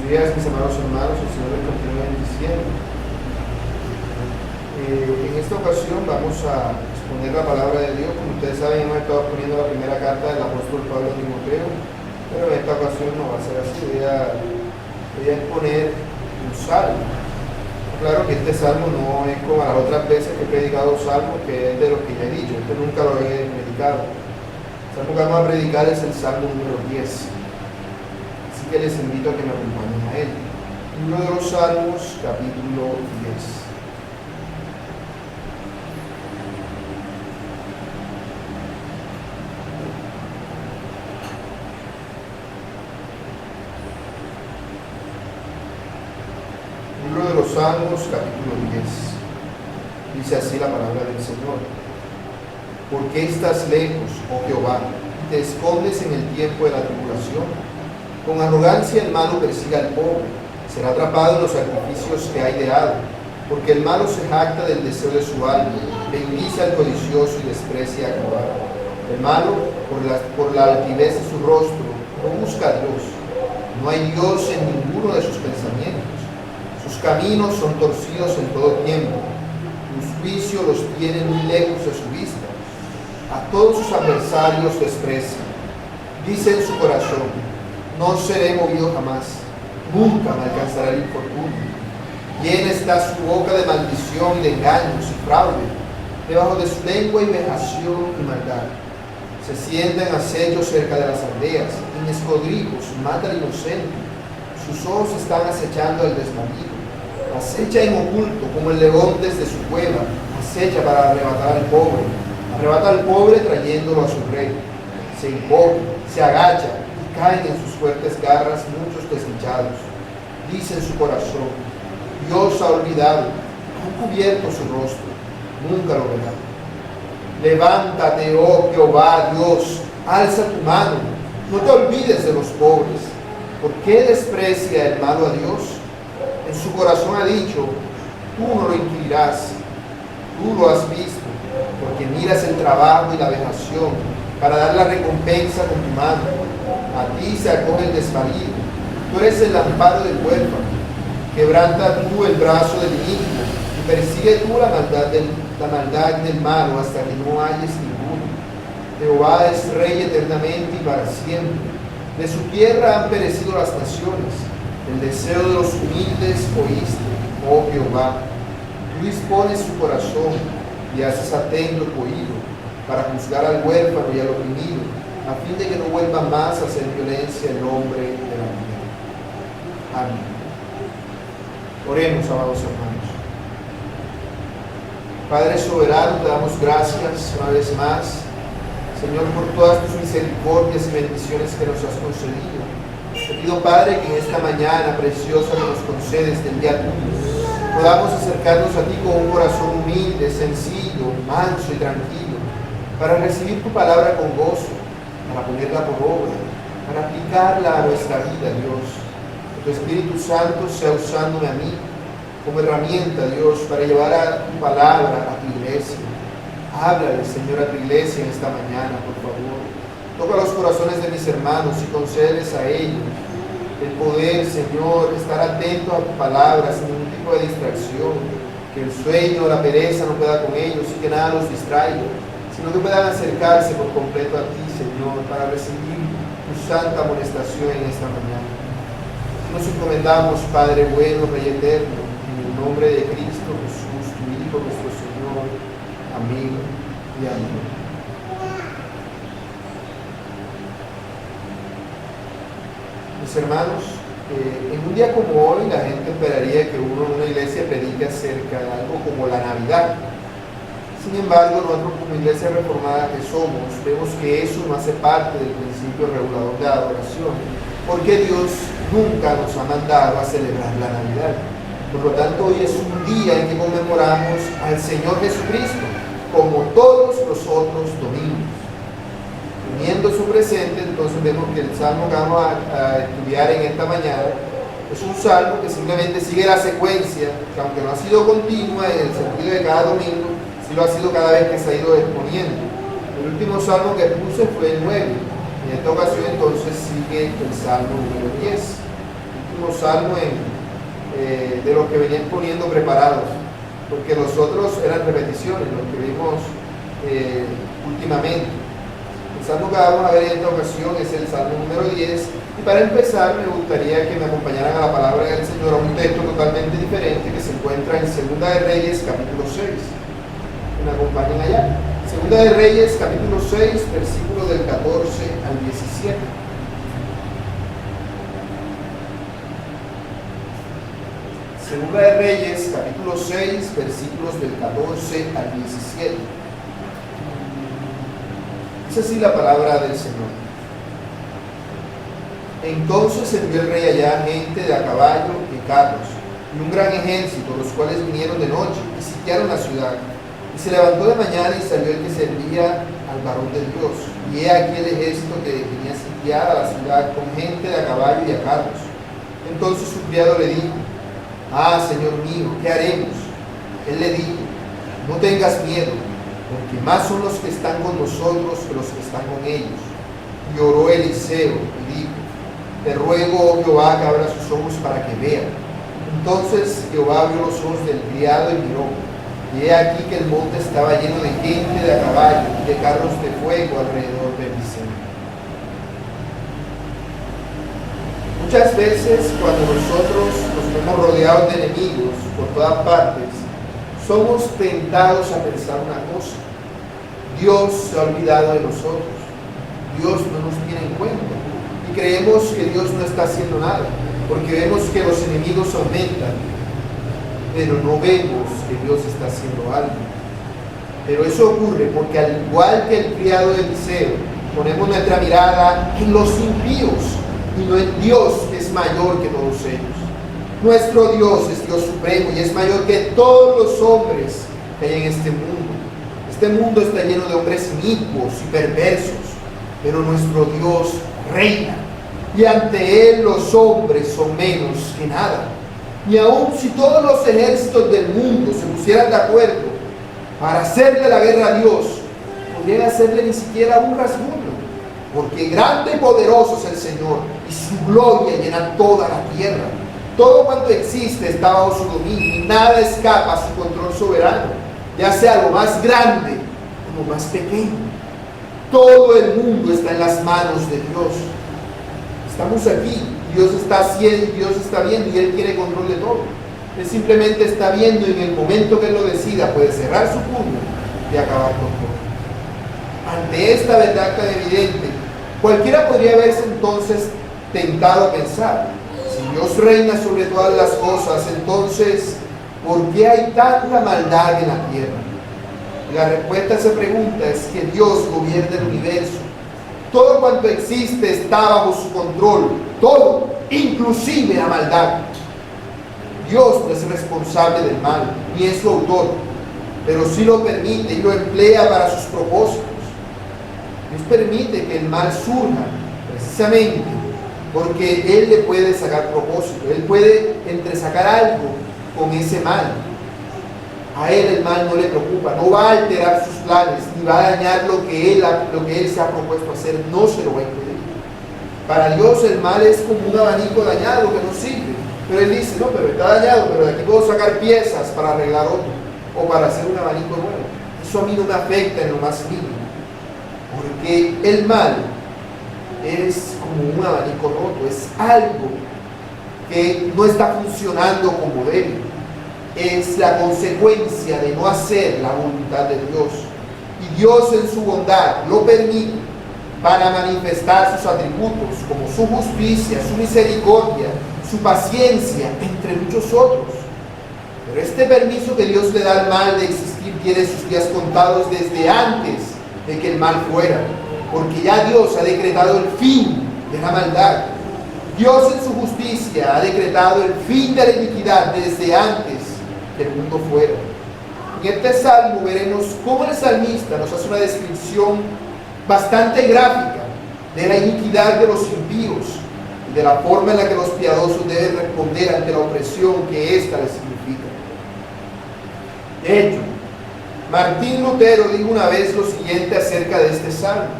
días, mis amados hermanos, el Señor les continúe bendiciendo. En esta ocasión vamos a exponer la palabra de Dios. Como ustedes saben, hemos estado poniendo la primera carta del apóstol Pablo a Timoteo, pero en esta ocasión no va a ser así. Voy a exponer un salmo. Claro que este salmo no es como las otras veces que he predicado salmos, que es de lo que ya he dicho. Este nunca lo he predicado. El salmo que vamos a predicar es el salmo número 10. Así que les invito a que me acompañen a él. Libro de los Salmos, capítulo 10. Libro de los Salmos, capítulo 10. Dice así la palabra del Señor. ¿Por qué estás lejos, oh Jehová, y te escondes en el tiempo de la tribulación? Con arrogancia el malo persigue al pobre, será atrapado en los sacrificios que ha ideado, porque el malo se jacta del deseo de su alma, bendice al codicioso y desprecia a Jehová. El malo, por la altivez de su rostro, no busca a Dios. No hay Dios en ninguno de sus pensamientos. Sus caminos son torcidos en todo tiempo. Sus juicios los tienen muy lejos de su vista. A todos sus adversarios desprecia. Dice en su corazón: no seré movido jamás. Nunca me alcanzará el infortunio. Llena está su boca de maldición y de engaños y fraude. Debajo de su lengua hay vejación y maldad. Se sienta en acecho cerca de las aldeas. En escondrijos mata al inocente. Sus ojos están acechando al desvalido. Acecha en oculto como el león desde su cueva. Acecha para arrebatar al pobre. Arrebata al pobre trayéndolo a su rey. Se encoge, se agacha y caen en sus fuertes garras muchos desdichados. Dice en su corazón: Dios ha olvidado, ha cubierto su rostro, nunca lo verá. Levántate, oh Jehová Dios, alza tu mano, no te olvides de los pobres. ¿Por qué desprecia el malo a Dios? En su corazón ha dicho: tú no lo inquirirás, tú lo has visto, porque miras el trabajo y la vejación para dar la recompensa con tu mano. A ti se acoge el desvalido, tú eres el amparo del huérfano. Quebranta tú el brazo del iniquo y persigue tú la maldad del malo hasta que no halles ninguno. Jehová es rey eternamente y para siempre. De su tierra han perecido las naciones. El deseo de los humildes oíste, oh Jehová. Tú dispones su corazón y haces atento tu oído para juzgar al huérfano y al oprimido, a fin de que no vuelva más a hacer violencia el hombre de la mujer. Amén. Oremos, amados hermanos. Padre soberano, te damos gracias una vez más, Señor, por todas tus misericordias y bendiciones que nos has concedido. Te pido, Padre, que en esta mañana preciosa que nos concedes del día tuyo, podamos acercarnos a ti con un corazón humilde, sencillo, manso y tranquilo, para recibir tu palabra con gozo, para ponerla por obra, para aplicarla a nuestra vida, Dios. Que tu Espíritu Santo sea usándome a mí como herramienta, Dios, para llevar a tu palabra a tu iglesia. Háblale, Señor, a tu iglesia en esta mañana, por favor. Toca los corazones de mis hermanos y concédeles a ellos el poder, Señor, estar atento a tu palabra sin ningún tipo de distracción. Que el sueño o la pereza no pueda con ellos y que nada los distraiga, sino que puedan acercarse por completo a ti, Señor, para recibir tu santa amonestación en esta mañana. Nos encomendamos, Padre bueno, Rey eterno, en el nombre de Cristo Jesús, tu Hijo, nuestro Señor. Amén y amén. Mis hermanos, en un día como hoy la gente esperaría que uno en una iglesia predique acerca de algo como la Navidad. Sin embargo, nosotros como iglesia reformada que somos, vemos que eso no hace parte del principio regulador de la adoración, porque Dios nunca nos ha mandado a celebrar la Navidad. Por lo tanto, hoy es un día en que conmemoramos al Señor Jesucristo, como todos los otros domingos. Teniendo su presente, entonces vemos que el salmo que vamos a estudiar en esta mañana es un salmo que simplemente sigue la secuencia, que aunque no ha sido continua en el sentido de cada domingo, sí lo ha sido cada vez que se ha ido exponiendo. El último salmo que puse fue el 9. En esta ocasión entonces sigue el salmo número 10. último salmo de los que venían poniendo preparados, porque los otros eran repeticiones, los que vimos últimamente. El salmo que vamos a ver en esta ocasión es el salmo número 10, y para empezar me gustaría que me acompañaran a la palabra del Señor, a un texto totalmente diferente que se encuentra en Segunda de Reyes, capítulo 6. Que me acompañen allá. Segunda de Reyes, capítulo 6, versículo del 14 al 17. Segunda de Reyes, capítulo 6, versículos del 14 al 17. Dice así la palabra del Señor. Entonces envió el rey allá gente de a caballo y carros, y un gran ejército, los cuales vinieron de noche y sitiaron la ciudad. Y se levantó de mañana y salió el que servía al varón de Dios. Y he aquí el ejército que tenía sitiada la ciudad con gente de a caballo y a carros. Entonces su criado le dijo: ah, Señor mío, ¿qué haremos? Él le dijo: no tengas miedo, porque más son los que están con nosotros que los que están con ellos. Y oró Eliseo y dijo: te ruego, oh Jehová, que abra sus ojos para que vea. Entonces Jehová abrió los ojos del criado y miró, y he aquí que el monte estaba lleno de gente de a caballo y de carros de fuego alrededor de Eliseo. Muchas veces cuando nosotros nos vemos rodeados de enemigos por todas partes, somos tentados a pensar una cosa: Dios se ha olvidado de nosotros, Dios no nos tiene en cuenta, y creemos que Dios no está haciendo nada, porque vemos que los enemigos aumentan, pero no vemos que Dios está haciendo algo. Pero eso ocurre porque, al igual que el criado de Eliseo, ponemos nuestra mirada en los impíos y no en Dios, que es mayor que todos ellos. Nuestro Dios es Dios supremo y es mayor que todos los hombres que hay en este mundo. Este mundo está lleno de hombres inicuos y perversos, pero nuestro Dios reina, y ante Él los hombres son menos que nada. Y aun si todos los ejércitos del mundo se pusieran de acuerdo para hacerle la guerra a Dios, podrían hacerle ni siquiera un rasguño, porque grande y poderoso es el Señor, y su gloria llena toda la tierra. Todo cuanto existe está bajo su dominio, y nada escapa a su control soberano, ya sea lo más grande o lo más pequeño. Todo el mundo está en las manos de Dios. Estamos aquí, Dios está haciendo, Dios está viendo, y Él tiene control de todo. Él simplemente está viendo, y en el momento que Él lo decida puede cerrar su puño y acabar con todo. Ante esta verdad tan evidente, cualquiera podría verse entonces tentado a pensar: si Dios reina sobre todas las cosas, entonces ¿por qué hay tanta maldad en la tierra? Y la respuesta a esa pregunta es que Dios gobierna el universo. Todo cuanto existe está bajo su control, todo, inclusive la maldad. Dios no es responsable del mal, ni es su autor, pero sí lo permite y lo emplea para sus propósitos. Dios permite que el mal surja precisamente porque Él le puede sacar propósito. Él puede entresacar algo con ese mal. A Él el mal no le preocupa, no va a alterar sus planes, ni va a dañar lo que Él se ha propuesto hacer, no se lo va a impedir. Para Dios el mal es como un abanico dañado que no sirve, pero Él dice: no, pero está dañado, pero de aquí puedo sacar piezas para arreglar otro, o para hacer un abanico nuevo. Eso a mí no me afecta en lo más mínimo, porque el mal es como un abanico roto, es algo que no está funcionando como debe. Es la consecuencia de no hacer la voluntad de Dios. Y Dios, en su bondad, lo permite para manifestar sus atributos, como su justicia, su misericordia, su paciencia, entre muchos otros. Pero este permiso que Dios le da al mal de existir tiene sus días contados desde antes de que el mal fuera, porque ya Dios ha decretado el fin de la maldad. Dios, en su justicia, ha decretado el fin de la iniquidad desde antes que el mundo fuera. En este salmo veremos cómo el salmista nos hace una descripción bastante gráfica de la iniquidad de los impíos y de la forma en la que los piadosos deben responder ante la opresión que ésta les significa. De hecho, Martín Lutero dijo una vez lo siguiente acerca de este salmo: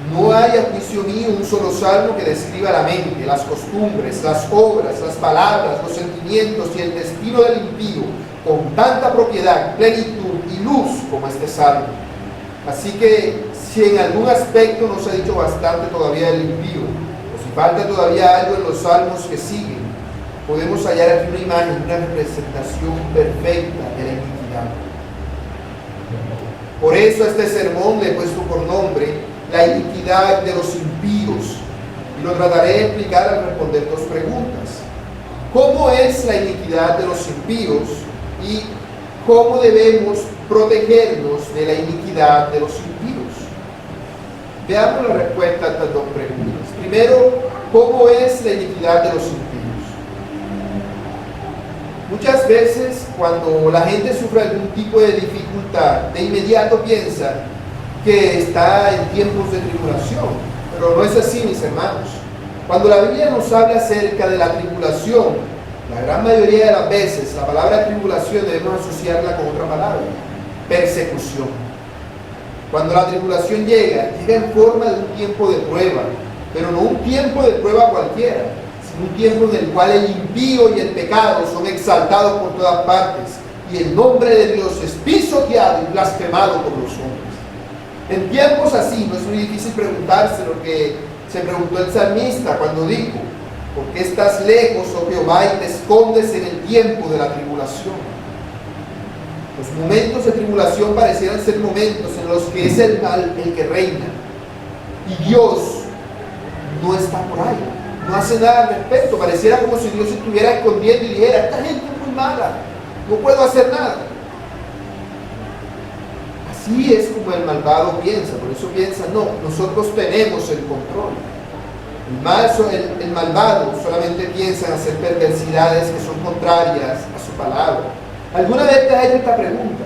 No hay a juicio mío un solo salmo que describa la mente, las costumbres, las obras, las palabras, los sentimientos y el destino del impío con tanta propiedad, plenitud y luz como este salmo. Así que si en algún aspecto no se ha dicho bastante todavía del impío, o si falta todavía algo en los salmos que siguen, podemos hallar aquí una imagen, una representación perfecta de la iniquidad. Por eso a este sermón le he puesto por nombre la iniquidad de los impíos, y lo trataré de explicar al responder dos preguntas. ¿Cómo es la iniquidad de los impíos y cómo debemos protegernos de la iniquidad de los impíos? Veamos la respuesta a estas dos preguntas. Primero, ¿cómo es la iniquidad de los impíos? Muchas veces cuando la gente sufre algún tipo de dificultad, de inmediato piensa que está en tiempos de tribulación, pero no es así, mis hermanos. Cuando la Biblia nos habla acerca de la tribulación, la gran mayoría de las veces la palabra tribulación debemos asociarla con otra palabra: persecución. Cuando la tribulación llega en forma de un tiempo de prueba, pero no un tiempo de prueba cualquiera, sino un tiempo en el cual el impío y el pecado son exaltados por todas partes y el nombre de Dios es pisoteado y blasfemado por los hombres. En tiempos así no es muy difícil preguntarse lo que se preguntó el salmista cuando dijo: ¿por qué estás lejos, oh Jehová, y te escondes en el tiempo de la tribulación? Los momentos de tribulación parecieran ser momentos en los que es el mal el que reina y Dios no está por ahí, no hace nada al respecto. Pareciera como si Dios estuviera escondiendo y dijera: esta gente es muy mala, no puedo hacer nada. Así es como el malvado piensa. Por eso piensa: no, nosotros tenemos el control. El malvado solamente piensa en hacer perversidades que son contrarias a su palabra. ¿Alguna vez te has hecho esta pregunta?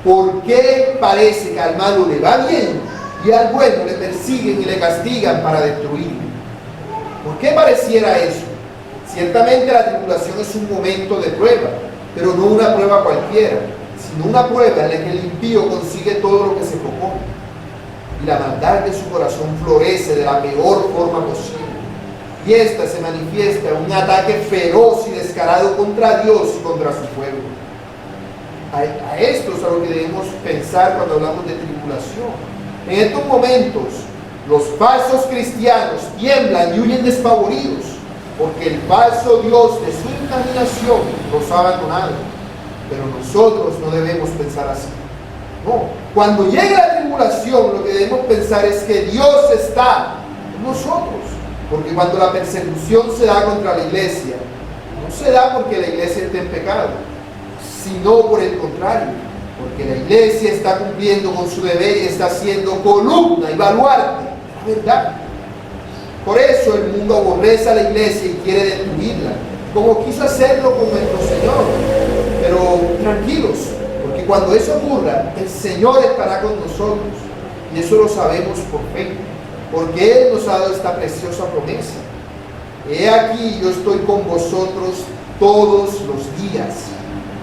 ¿Por qué parece que al malo le va bien y al bueno le persiguen y le castigan para destruirlo? ¿Por qué pareciera eso? Ciertamente la tribulación es un momento de prueba, pero no una prueba cualquiera, sino una prueba en la que el impío consigue todo lo que se propone y la maldad de su corazón florece de la peor forma posible, y esta se manifiesta en un ataque feroz y descarado contra Dios y contra su pueblo. A esto es a lo que debemos pensar cuando hablamos de tribulación. En estos momentos los falsos cristianos tiemblan y huyen despavoridos porque el falso Dios de su imaginación los ha abandonado. Pero nosotros no debemos pensar así. No, cuando llegue la tribulación, lo que debemos pensar es que Dios está en nosotros. Porque cuando la persecución se da contra la iglesia, no se da porque la iglesia esté en pecado, sino por el contrario, porque la iglesia está cumpliendo con su deber y está siendo columna y baluarte de la verdad. Por eso el mundo aborrece a la iglesia y quiere destruirla, como quiso hacerlo con nuestro Señor. Pero tranquilos, porque cuando eso ocurra, el Señor estará con nosotros, y eso lo sabemos por fe, porque Él nos ha dado esta preciosa promesa: he aquí, yo estoy con vosotros todos los días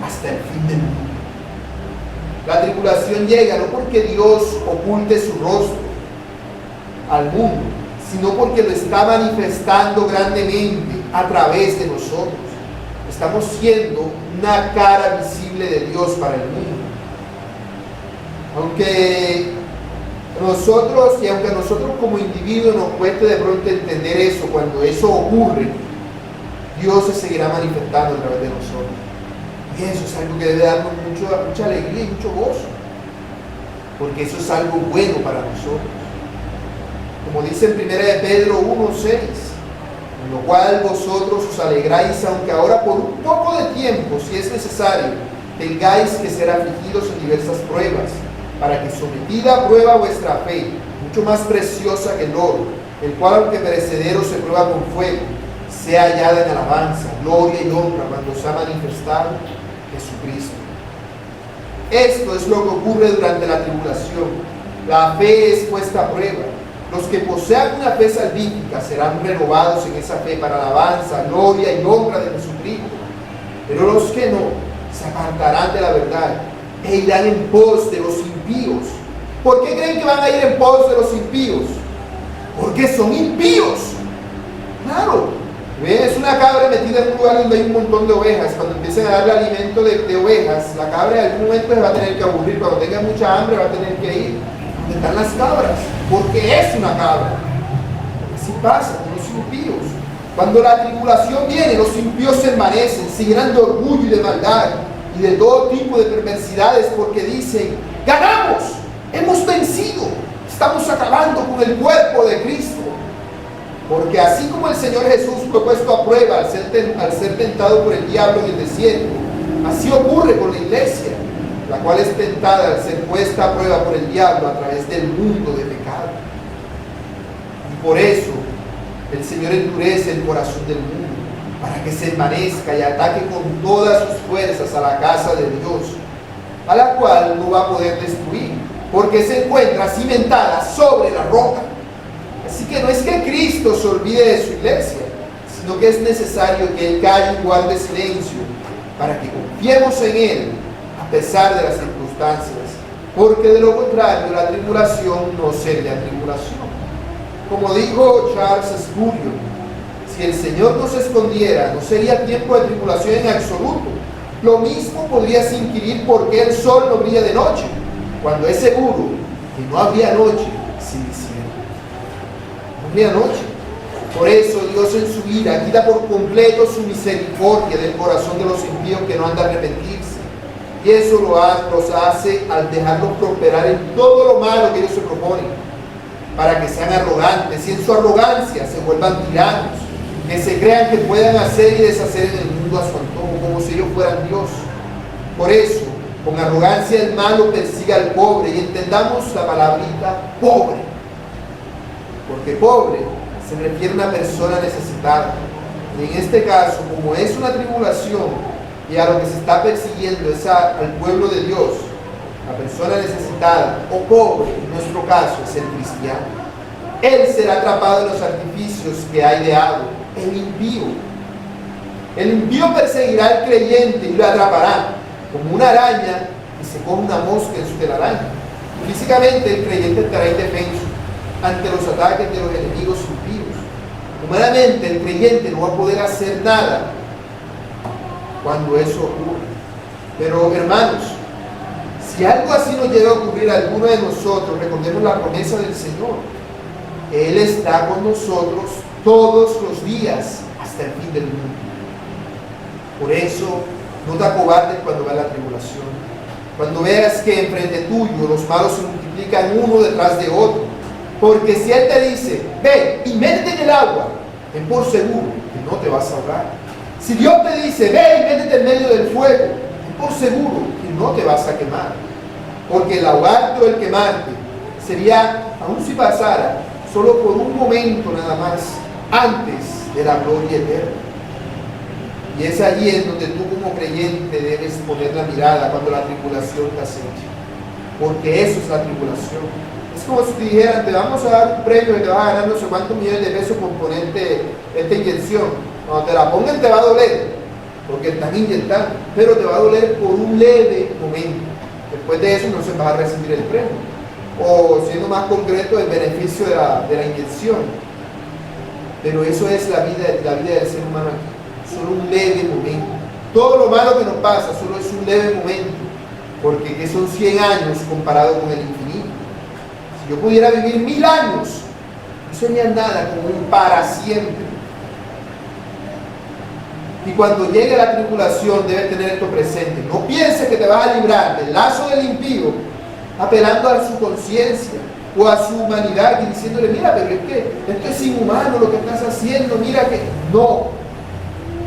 hasta el fin del mundo. La tribulación llega no porque Dios oculte su rostro al mundo, sino porque lo está manifestando grandemente a través de nosotros. Estamos siendo una cara visible de Dios para el mundo. Aunque a nosotros como individuos nos cueste de pronto entender eso, cuando eso ocurre, Dios se seguirá manifestando a través de nosotros. Y eso es algo que debe darnos mucha alegría y mucho gozo, porque eso es algo bueno para nosotros. Como dice en 1 Pedro 1:6, en lo cual vosotros os alegráis, aunque ahora por un poco de tiempo, si es necesario, tengáis que ser afligidos en diversas pruebas, para que sometida a prueba vuestra fe, mucho más preciosa que el oro, el cual aunque perecedero se prueba con fuego, sea hallada en alabanza, gloria y honra cuando se ha manifestado Jesucristo. Esto es lo que ocurre durante la tribulación. La fe es puesta a prueba. Los que posean una fe salvífica serán renovados en esa fe para alabanza, gloria y honra de Jesucristo. Pero los que no, se apartarán de la verdad e irán en pos de los impíos. ¿Por qué creen que van a ir en pos de los impíos? porque son impíos. Claro, es una cabra metida en un lugar donde hay un montón de ovejas. Cuando empiecen a darle alimento de ovejas, la cabra en algún momento se va a tener que aburrir. Cuando tenga mucha hambre va a tener que ir donde están las cabras, porque es una cabra. Así pasa con los impíos. Cuando la tribulación viene, los impíos se envanecen, se llenan de orgullo y de maldad y de todo tipo de perversidades, porque dicen: ganamos, hemos vencido, estamos acabando con el cuerpo de Cristo. Porque así como el Señor Jesús fue puesto a prueba al ser tentado por el diablo en el desierto, así ocurre con la iglesia, la cual es tentada al ser puesta a prueba por el diablo a través del mundo de pecado. Y por eso el Señor endurece el corazón del mundo, para que se envanezca y ataque con todas sus fuerzas a la casa de Dios, a la cual no va a poder destruir, porque se encuentra cimentada sobre la roca. Así que no es que Cristo se olvide de su iglesia, sino que es necesario que Él calle y guarde silencio, para que confiemos en Él a pesar de las circunstancias, porque de lo contrario la tribulación no sería tribulación. Como dijo Charles Spurgeon, si el Señor no se escondiera, no sería tiempo de tribulación en absoluto. Lo mismo podrías inquirir por qué el sol no brilla de noche, cuando es seguro que no habría noche sin cielo. No habría noche. Por eso Dios en su ira quita por completo su misericordia del corazón de los impíos que no han de arrepentirse. Y eso los hace al dejarlos prosperar en todo lo malo que ellos se proponen, para que sean arrogantes y en su arrogancia se vuelvan tiranos, que se crean que puedan hacer y deshacer en el mundo a su antojo, como si ellos fueran Dios. Por eso, con arrogancia el malo persigue al pobre, y entendamos la palabrita pobre, porque pobre se refiere a una persona necesitada. Y en este caso, como es una tribulación y a lo que se está persiguiendo es al pueblo de Dios, la persona necesitada o pobre, en nuestro caso, es el cristiano. Él será atrapado en los artificios que ha ideado el impío. El impío perseguirá al creyente y lo atrapará, como una araña que se come una mosca en su telaraña. Físicamente el creyente estará indefenso ante los ataques de los enemigos impíos. Humanamente el creyente no va a poder hacer nada cuando eso ocurra. Pero hermanos, si algo así nos llega a ocurrir a alguno de nosotros, recordemos la promesa del Señor. Él está con nosotros todos los días hasta el fin del mundo. Por eso, no te acobardes cuando veas la tribulación. Cuando veas que enfrente tuyo los malos se multiplican uno detrás de otro. Porque si Él te dice: ve y métete en el agua, ten por seguro que no te vas a ahogar. Si Dios te dice: ve y métete en medio del fuego, ten por seguro que no te vas a quemar. Porque el ahogarte o el quemarte sería, aun si pasara, solo por un momento nada más, antes de la gloria eterna. Y es allí en donde tú como creyente debes poner la mirada cuando la tribulación te acecha. Porque eso es la tribulación. Es como si te dijeran: te vamos a dar un premio y te vas a ganar no sé cuántos millones de pesos por ponerte esta inyección. Cuando te la pongan te va a doler, porque están inyectando, pero te va a doler por un leve momento. Después de eso no se vas a recibir el premio. O siendo más concreto, el beneficio de la inyección. Pero eso es la vida del ser humano aquí. Solo un leve momento. Todo lo malo que nos pasa solo es un leve momento, porque que son 100 años comparado con el infinito. Si yo pudiera vivir 1000 años, no sería nada como un para siempre. Y cuando llegue la tribulación debes tener esto presente. No pienses que te vas a librar del lazo del impío apelando a su conciencia o a su humanidad y diciéndole: mira, pero es que esto es inhumano lo que estás haciendo, mira que... No,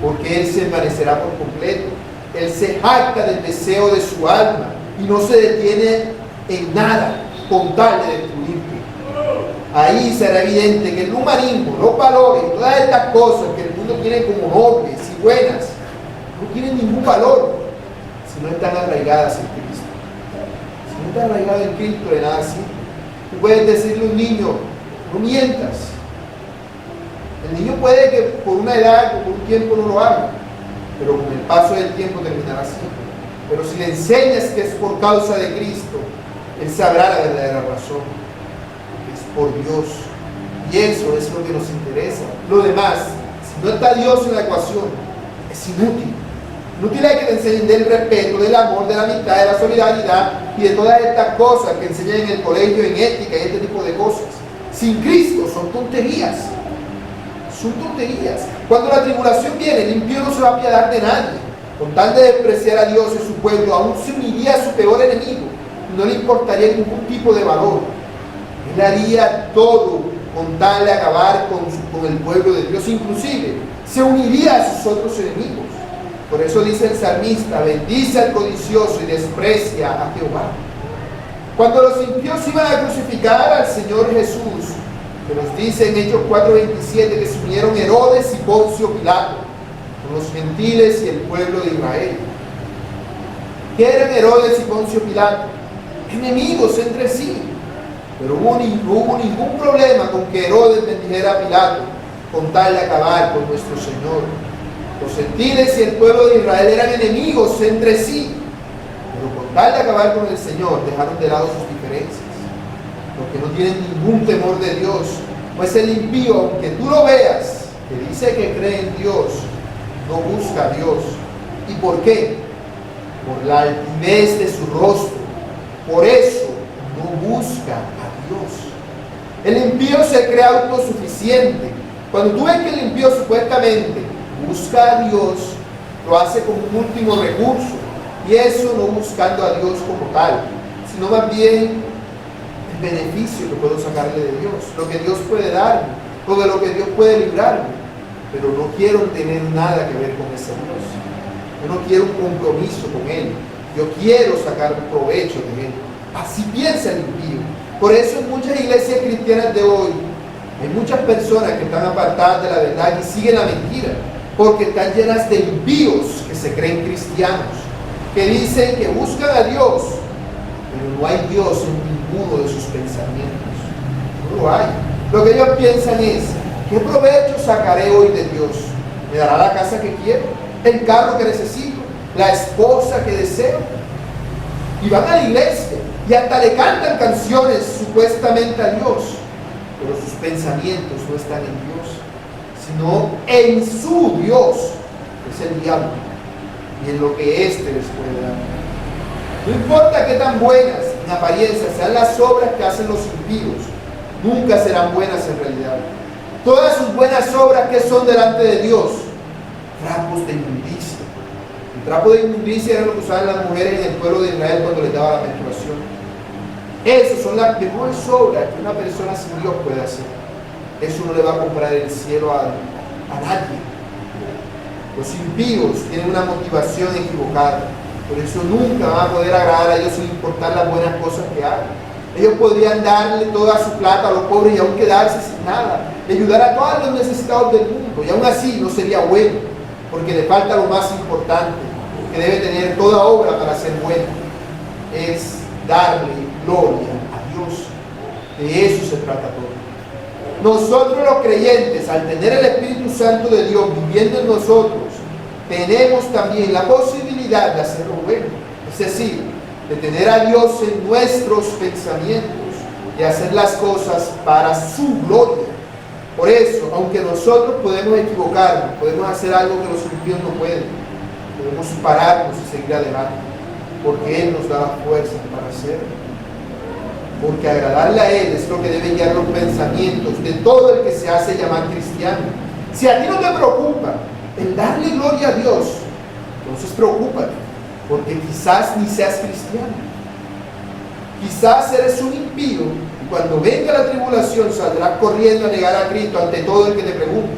porque Él se envanecerá por completo. Él se jacta del deseo de su alma y no se detiene en nada con tal de destruirte. Ahí será evidente que el humanismo, los valores, todas estas cosas que el mundo tiene como nobles y buenas, no tienen ningún valor si no están arraigadas en Cristo. Si no están arraigadas en Cristo, de nada sirve. Tú puedes decirle a un niño: no mientas. El niño puede que por una edad o por un tiempo no lo haga, pero con el paso del tiempo terminará así. Pero si le enseñas que es por causa de Cristo, él sabrá la verdadera razón. Es por Dios. Y eso es lo que nos interesa. Lo demás, si no está Dios en la ecuación, es inútil. Inútil es que te enseñen del respeto, del amor, de la amistad, de la solidaridad y de todas estas cosas que enseñan en el colegio, en ética y este tipo de cosas. Sin Cristo son tonterías. Son tonterías. Cuando la tribulación viene, el impío no se va a apiadar de nadie. Con tal de despreciar a Dios y su pueblo, aún se uniría a su peor enemigo. No le importaría ningún tipo de valor. Él haría todo con tal de acabar con el pueblo de Dios. Inclusive, se uniría a sus otros enemigos. Por eso dice el salmista: bendice al codicioso y desprecia a Jehová. Cuando los impíos iban a crucificar al Señor Jesús, que nos dice en Hechos 4:27 que se unieron Herodes y Poncio Pilato con los gentiles y el pueblo de Israel. ¿Qué eran Herodes y Poncio Pilato? Enemigos entre sí. Pero no hubo ningún problema con que Herodes bendijera a Pilato con tal de acabar con nuestro Señor. Los gentiles y el pueblo de Israel eran enemigos entre sí, pero con tal de acabar con el Señor dejaron de lado sus diferencias. Los que no tienen ningún temor de Dios, pues el impío, aunque tú lo veas, que dice que cree en Dios, no busca a Dios. ¿Y por qué? Por la altivez de su rostro. Por eso no busca a Dios. El impío se cree autosuficiente. Cuando tú ves que el impío supuestamente busca a Dios, lo hace como un último recurso, y eso no buscando a Dios como tal, sino más bien el beneficio que puedo sacarle de Dios, lo que Dios puede darme, o de lo que Dios puede librarme. Pero no quiero tener nada que ver con ese Dios. Yo no quiero un compromiso con Él. Yo quiero sacar un provecho de Él. Así piensa el impío. Por eso en muchas iglesias cristianas de hoy hay muchas personas que están apartadas de la verdad y siguen la mentira, porque están llenas de impíos que se creen cristianos, que dicen que buscan a Dios, pero no hay Dios en ninguno de sus pensamientos. No lo hay. Lo que ellos piensan es: ¿qué provecho sacaré hoy de Dios? ¿Me dará la casa que quiero? ¿El carro que necesito? ¿La esposa que deseo? Y van a la iglesia y hasta le cantan canciones supuestamente a Dios, pero sus pensamientos no están en Dios, sino en su Dios, que es el diablo, y en lo que éste les puede dar. No importa qué tan buenas en apariencia sean las obras que hacen los impíos, nunca serán buenas en realidad. Todas sus buenas obras, que son delante de Dios, trapos de inmundicia. El trapo de inmundicia era lo que usaban las mujeres en el pueblo de Israel cuando les daba la menstruación. Esas son las mejores obras que una persona sin Dios puede hacer. Eso no le va a comprar el cielo a nadie. Los impíos tienen una motivación equivocada. Por eso nunca van a poder agradar a Dios sin importar las buenas cosas que hagan. Ellos podrían darle toda su plata a los pobres y aún quedarse sin nada, ayudar a todos los necesitados del mundo, y aún así no sería bueno, porque le falta lo más importante, que debe tener toda obra para ser buena, es darle gloria a Dios. De eso se trata todo. Nosotros los creyentes, al tener el Espíritu Santo de Dios viviendo en nosotros, tenemos también la posibilidad de hacer lo bueno, es decir, de tener a Dios en nuestros pensamientos y hacer las cosas para su gloria. Por eso, aunque nosotros podemos equivocarnos, podemos hacer algo que los impíos no pueden, podemos pararnos y seguir adelante, porque Él nos da la fuerza para hacerlo. Porque agradarle a Él es lo que debe guiar los pensamientos de todo el que se hace llamar cristiano. Si a ti no te preocupa el darle gloria a Dios, entonces preocúpate, porque quizás ni seas cristiano. Quizás eres un impío y cuando venga la tribulación saldrás corriendo a negar a Cristo ante todo el que te pregunte.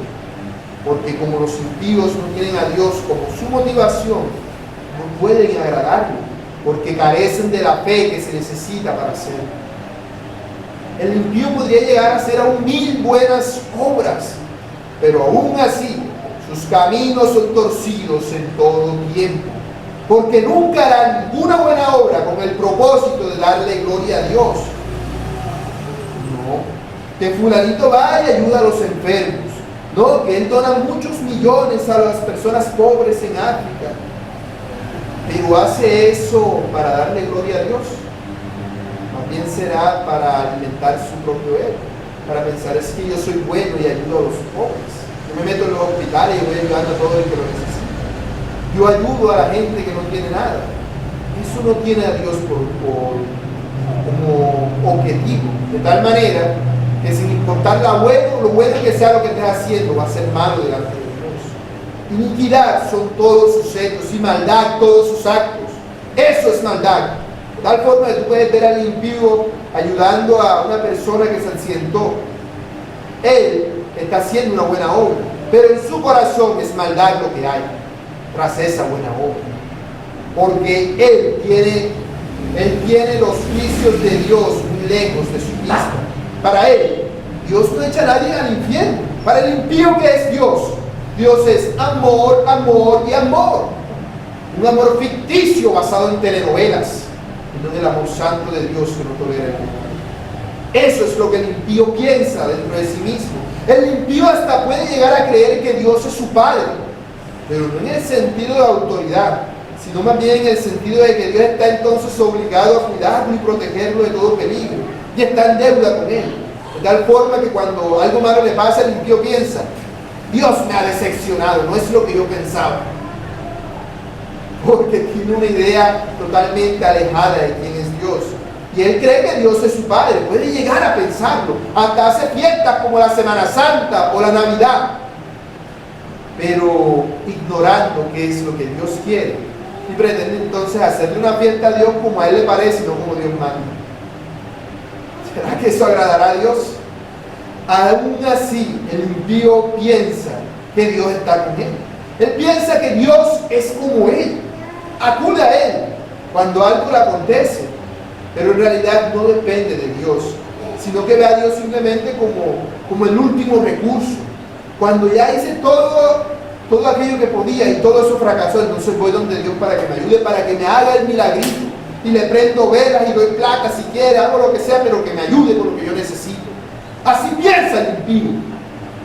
Porque como los impíos no tienen a Dios como su motivación, no pueden agradarlo, porque carecen de la fe que se necesita para hacerlo. El impío podría llegar a hacer aún 1000 buenas obras, pero aún así sus caminos son torcidos en todo tiempo, porque nunca hará ninguna buena obra con el propósito de darle gloria a Dios. No, que fulanito vaya y ayuda a los enfermos. No, que él dona muchos millones a las personas pobres en África, pero hace eso para darle gloria a Dios. Más bien será para alimentar su propio ego. para pensar es que yo soy bueno y ayudo a los pobres. Yo me meto en los hospitales y voy ayudando a todo el que lo necesita. Yo ayudo a la gente que no tiene nada. Eso no tiene a Dios como objetivo. De tal manera que sin importar lo bueno que sea lo que estés haciendo, va a ser malo delante de Dios. Iniquidad son todos sus hechos y maldad todos sus actos. Eso es maldad. De tal forma que tú puedes ver al impío ayudando a una persona que se accidentó. Él está haciendo una buena obra, pero en su corazón es maldad lo que hay tras esa buena obra. Porque él tiene los juicios de Dios muy lejos de su vista. Para él, Dios no echa a nadie al infierno. Para el impío, ¿qué es Dios? Dios es amor, amor y amor. Un amor ficticio basado en telenovelas, y no en el amor santo de Dios que no tolera el pecado. Eso es lo que el impío piensa dentro de sí mismo. El impío hasta puede llegar a creer que Dios es su padre, pero no en el sentido de autoridad, sino más bien en el sentido de que Dios está entonces obligado a cuidarlo y protegerlo de todo peligro, y está en deuda con él. De tal forma que cuando algo malo le pasa, el impío piensa: Dios me ha decepcionado, no es lo que yo pensaba. Porque tiene una idea totalmente alejada de quién es Dios. Y él cree que Dios es su padre, puede llegar a pensarlo, hasta hace fiestas como la Semana Santa o la Navidad, pero ignorando qué es lo que Dios quiere, y pretende entonces hacerle una fiesta a Dios como a él le parece, no como Dios manda. ¿Será que eso agradará a Dios? Aún así, el impío piensa que Dios está con él. Él piensa que Dios es como él, acude a él cuando algo le acontece, pero en realidad no depende de Dios, sino que ve a Dios simplemente como el último recurso. Cuando ya hice todo aquello que podía y todo eso fracasó, entonces voy donde Dios para que me ayude, para que me haga el milagrito, y le prendo velas y doy plata si quiere, hago lo que sea, pero que me ayude con lo que yo necesito. Así piensa el impío,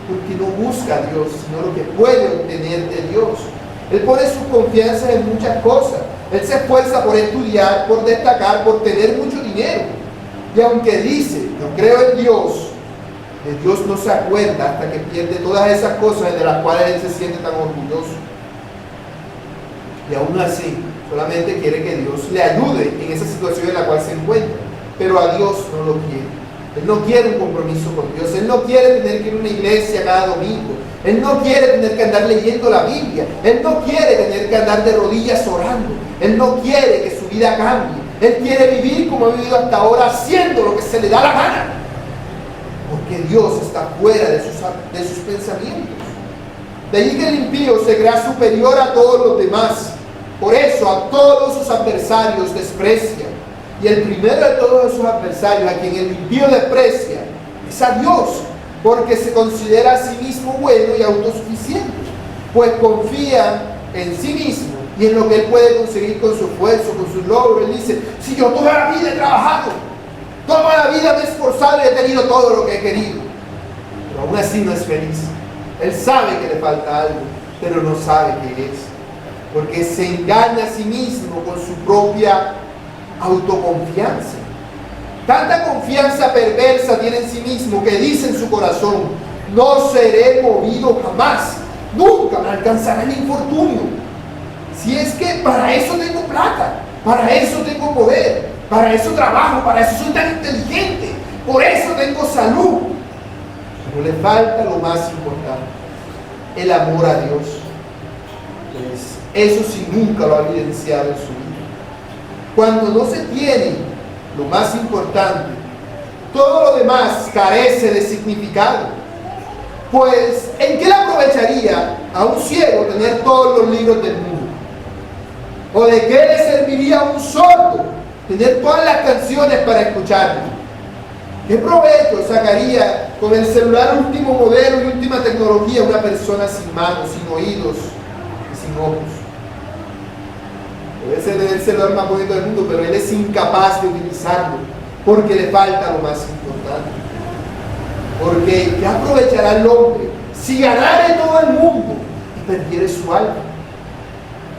porque no busca a Dios, sino lo que puede obtener de Dios. Él pone su confianza en muchas cosas. Él se esfuerza por estudiar, por destacar, por tener mucho dinero. Y aunque dice: yo creo en Dios, de Dios no se acuerda hasta que pierde todas esas cosas de las cuales él se siente tan orgulloso. Y aún así, solamente quiere que Dios le ayude en esa situación en la cual se encuentra. Pero a Dios no lo quiere. Él no quiere un compromiso con Dios. Él no quiere tener que ir a una iglesia cada domingo. Él no quiere tener que andar leyendo la Biblia. Él no quiere tener que andar de rodillas orando. Él no quiere que su vida cambie. Él quiere vivir como ha vivido hasta ahora, haciendo lo que se le da la gana. Porque Dios está fuera de sus pensamientos. De allí que el impío se crea superior a todos los demás. Por eso a todos sus adversarios desprecia. Y el primero de todos esos adversarios, a quien el impío desprecia, es a Dios, porque se considera a sí mismo bueno y autosuficiente, pues confía en sí mismo y en lo que él puede conseguir con su esfuerzo, con sus logros. Él dice: si yo toda la vida he trabajado, toda la vida me he esforzado y he tenido todo lo que he querido, pero aún así no es feliz. Él sabe que le falta algo, pero no sabe qué es, porque se engaña a sí mismo con su propia autoconfianza. Tanta confianza perversa tiene en sí mismo que dice en su corazón: no seré movido jamás, nunca me alcanzará el infortunio. Si es que para eso tengo plata, para eso tengo poder, para eso trabajo, para eso soy tan inteligente, por eso tengo salud. Pero le falta lo más importante: el amor a Dios. Pues eso sí nunca lo ha evidenciado en su vida. Cuando no se tiene lo más importante, todo lo demás carece de significado. Pues, ¿en qué le aprovecharía a un ciego tener todos los libros del mundo? ¿O de qué le serviría a un sordo tener todas las canciones para escucharlo? ¿Qué provecho sacaría con el celular último modelo y última tecnología una persona sin manos, sin oídos y sin ojos? Puede ser el celular más bonito del mundo, pero él es incapaz de utilizarlo porque le falta lo más importante. Porque ¿qué aprovechará el hombre si ganare todo el mundo y perdiere su alma?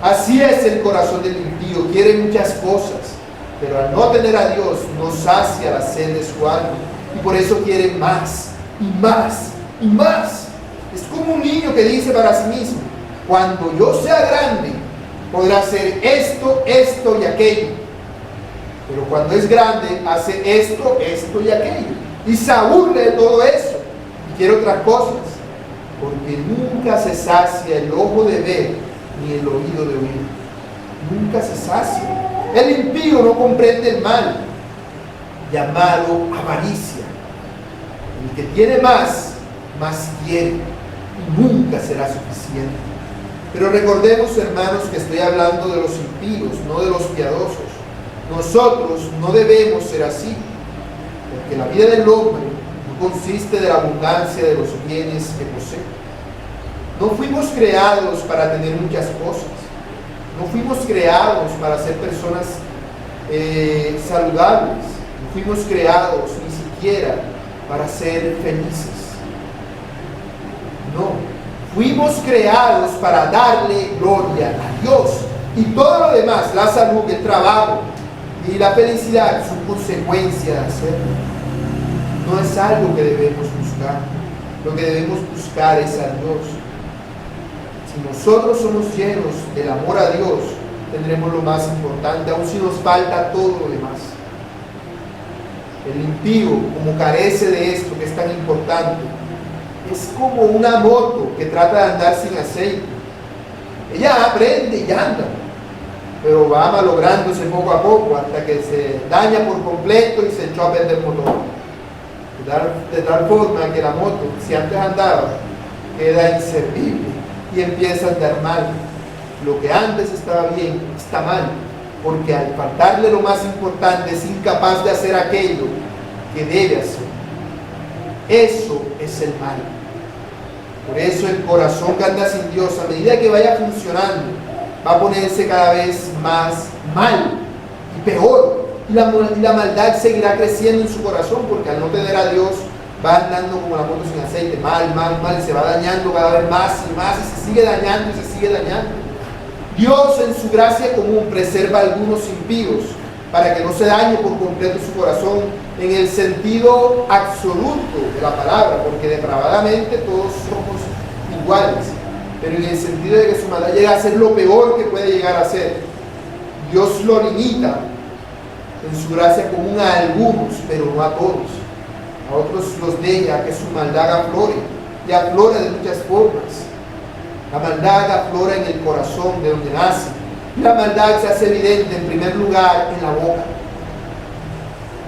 Así es el corazón del impío: quiere muchas cosas, pero al no tener a Dios no sacia la sed de su alma, y por eso quieren más y más y más. Es como un niño que dice para sí mismo: cuando yo sea grande, podrá hacer esto, esto y aquello. Pero cuando es grande, hace esto, esto y aquello. Y se aburre de todo eso y quiere otras cosas. Porque nunca se sacia el ojo de ver ni el oído de oír. Nunca se sacia. El impío no comprende el mal, llamado avaricia. El que tiene más quiere y nunca será suficiente. Pero recordemos, hermanos, que estoy hablando de los impíos, no de los piadosos. Nosotros no debemos ser así, porque la vida del hombre no consiste de la abundancia de los bienes que posee. No fuimos creados para tener muchas cosas. No fuimos creados para ser personas saludables. No fuimos creados ni siquiera para ser felices. No. Fuimos creados para darle gloria a Dios. Y todo lo demás, la salud, el trabajo y la felicidad, son consecuencia de hacerlo. No es algo que debemos buscar. Lo que debemos buscar es a Dios. Si nosotros somos llenos del amor a Dios, tendremos lo más importante, aun si nos falta todo lo demás. El impío, como carece de esto que es tan importante, es como una moto que trata de andar sin aceite. Ella aprende y anda, pero va malográndose poco a poco hasta que se daña por completo y se echó a perder el motor. De tal forma que la moto, si antes andaba, queda inservible y empieza a andar mal. Lo que antes estaba bien, está mal, porque al faltarle lo más importante es incapaz de hacer aquello que debe hacer. Eso es el mal. Por eso el corazón que anda sin Dios, a medida que vaya funcionando, va a ponerse cada vez más mal y peor. Y la maldad seguirá creciendo en su corazón, porque al no tener a Dios va andando como la moto sin aceite, mal, y se va dañando cada vez más y más, y se sigue dañando y se sigue dañando. Dios, en su gracia común, preserva a algunos impíos para que no se dañe por completo su corazón en el sentido absoluto de la palabra, porque depravadamente todos somos iguales, pero en el sentido de que su maldad llega a ser lo peor que puede llegar a ser. Dios lo limita en su gracia común a algunos, pero no a todos. A otros los deja que su maldad aflore, y aflora de muchas formas. La maldad aflora en el corazón de donde nace, y la maldad se hace evidente en primer lugar en la boca,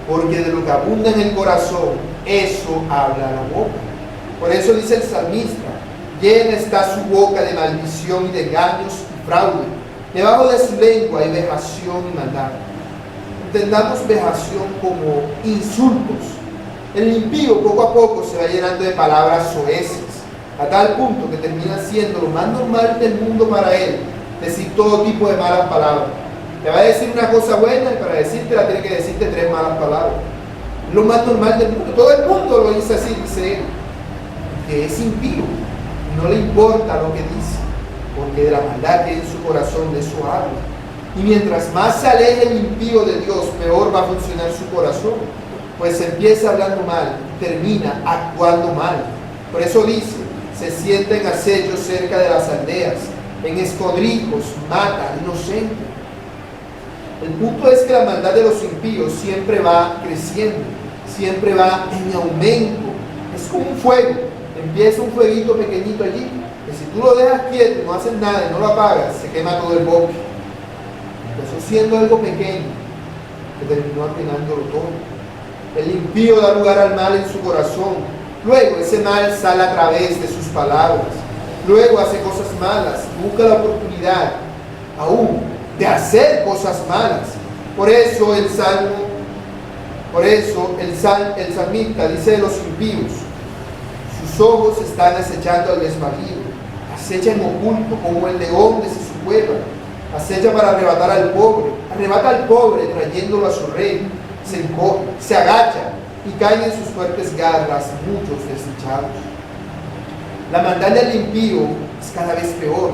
porque de lo que abunda en el corazón, eso habla la boca. Por eso dice el salmista: llena está su boca de maldición y de engaños y fraude, debajo de su lengua hay vejación y maldad. Entendamos vejación como insultos. El impío poco a poco se va llenando de palabras soeces, a tal punto que termina siendo lo más normal del mundo para él decir todo tipo de malas palabras. Te va a decir una cosa buena y para decírtela tiene que decirte 3 malas palabras. Es lo más normal del mundo. Todo el mundo lo dice así, dice él, que es impío y no le importa lo que dice, porque de la maldad que hay en su corazón, de eso habla. Y mientras más se aleje el impío de Dios, peor va a funcionar su corazón, pues empieza hablando mal y termina actuando mal. Por eso dice: se sienta en acecho cerca de las aldeas, en escondrijos mata al inocente. El punto es que la maldad de los impíos siempre va creciendo, siempre va en aumento. Es como un fuego. Empieza un fueguito pequeñito allí, que si tú lo dejas quieto, no haces nada y no lo apagas, se quema todo el bosque. Empezó siendo algo pequeño, que terminó arruinándolo todo. El impío da lugar al mal en su corazón. Luego ese mal sale a través de sus palabras. Luego hace cosas malas, busca la oportunidad aún de hacer cosas malas. Por eso el salmista dice de los impíos: sus ojos están acechando al desvalido, acecha en oculto como el león desde su cueva, acecha para arrebatar al pobre, arrebata al pobre trayéndolo a su rey, se encoge, se agacha y caen en sus fuertes garras muchos desdichados. La maldad del impío es cada vez peor.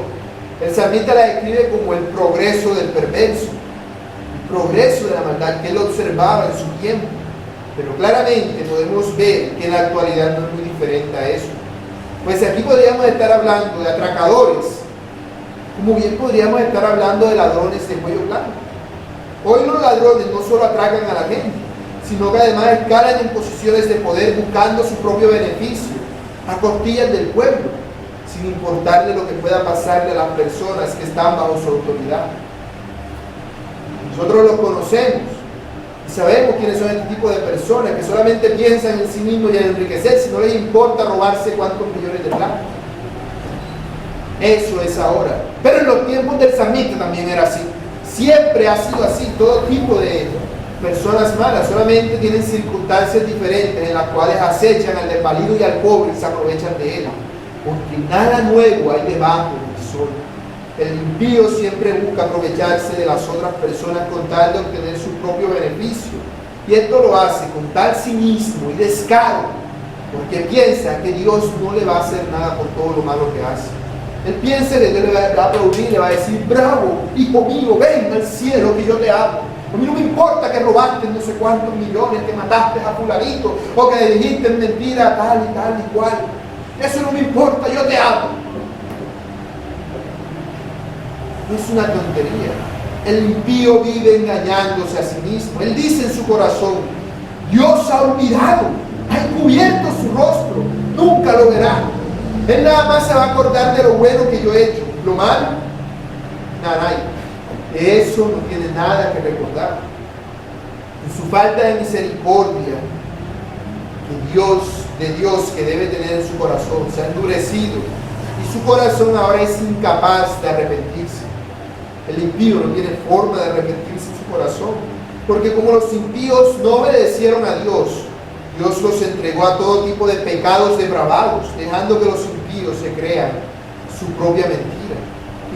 El salmista la describe como el progreso del perverso, el progreso de la maldad que él observaba en su tiempo. Pero claramente podemos ver que en la actualidad no es muy diferente a eso. Pues aquí podríamos estar hablando de atracadores, como bien podríamos estar hablando de ladrones de cuello blanco. Hoy los ladrones no solo atracan a la gente, sino que además escalan en posiciones de poder buscando su propio beneficio a costillas del pueblo, sin importarle lo que pueda pasarle a las personas que están bajo su autoridad. Nosotros los conocemos y sabemos quiénes son este tipo de personas que solamente piensan en sí mismos y en enriquecerse, no les importa robarse cuántos millones de plata. Eso es ahora. Pero en los tiempos del samita también era así. Siempre ha sido así. Todo tipo de personas malas solamente tienen circunstancias diferentes en las cuales acechan al desvalido y al pobre y se aprovechan de él. Porque nada nuevo hay debajo del sol. El impío siempre busca aprovecharse de las otras personas con tal de obtener su propio beneficio. Y esto lo hace con tal cinismo y descaro, porque piensa que Dios no le va a hacer nada por todo lo malo que hace. Él piensa que Dios le va a aplaudir, le va a decir: bravo, hijo mío, ven al cielo que yo te amo. A mí no me importa que robaste no sé cuántos millones, que mataste a fulanito, o que le dijiste en mentira tal y tal y cual. Eso no me importa, yo te amo. No es una tontería. El impío vive engañándose a sí mismo. Él dice en su corazón: Dios ha olvidado, ha encubierto su rostro, nunca lo verá. Él nada más se va a acordar de lo bueno que yo he hecho. Lo malo, nada. De eso no tiene nada que recordar. En su falta de misericordia, de Dios que debe tener en su corazón, se ha endurecido y su corazón ahora es incapaz de arrepentirse. El impío no tiene forma de arrepentirse en su corazón, porque como los impíos no obedecieron a Dios, Dios los entregó a todo tipo de pecados depravados, dejando que los impíos se crean su propia mentira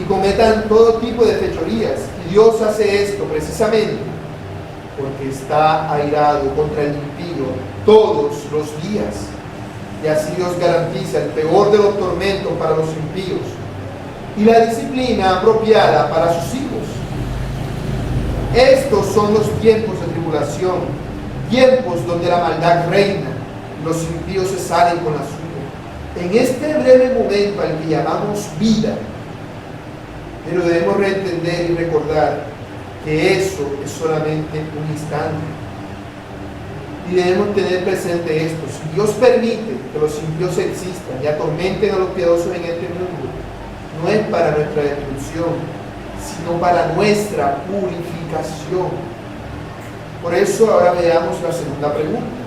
y cometan todo tipo de fechorías. Y Dios hace esto precisamente porque está airado contra el impío todos los días. Y así Dios garantiza el peor de los tormentos para los impíos y la disciplina apropiada para sus hijos. Estos son los tiempos de tribulación, tiempos donde la maldad reina, los impíos se salen con la suya. En este breve momento al que llamamos vida, pero debemos reentender y recordar que eso es solamente un instante. Y debemos tener presente esto: si Dios permite que los impíos existan y atormenten a los piadosos en este mundo, no es para nuestra destrucción, sino para nuestra purificación. Por eso ahora veamos la segunda pregunta: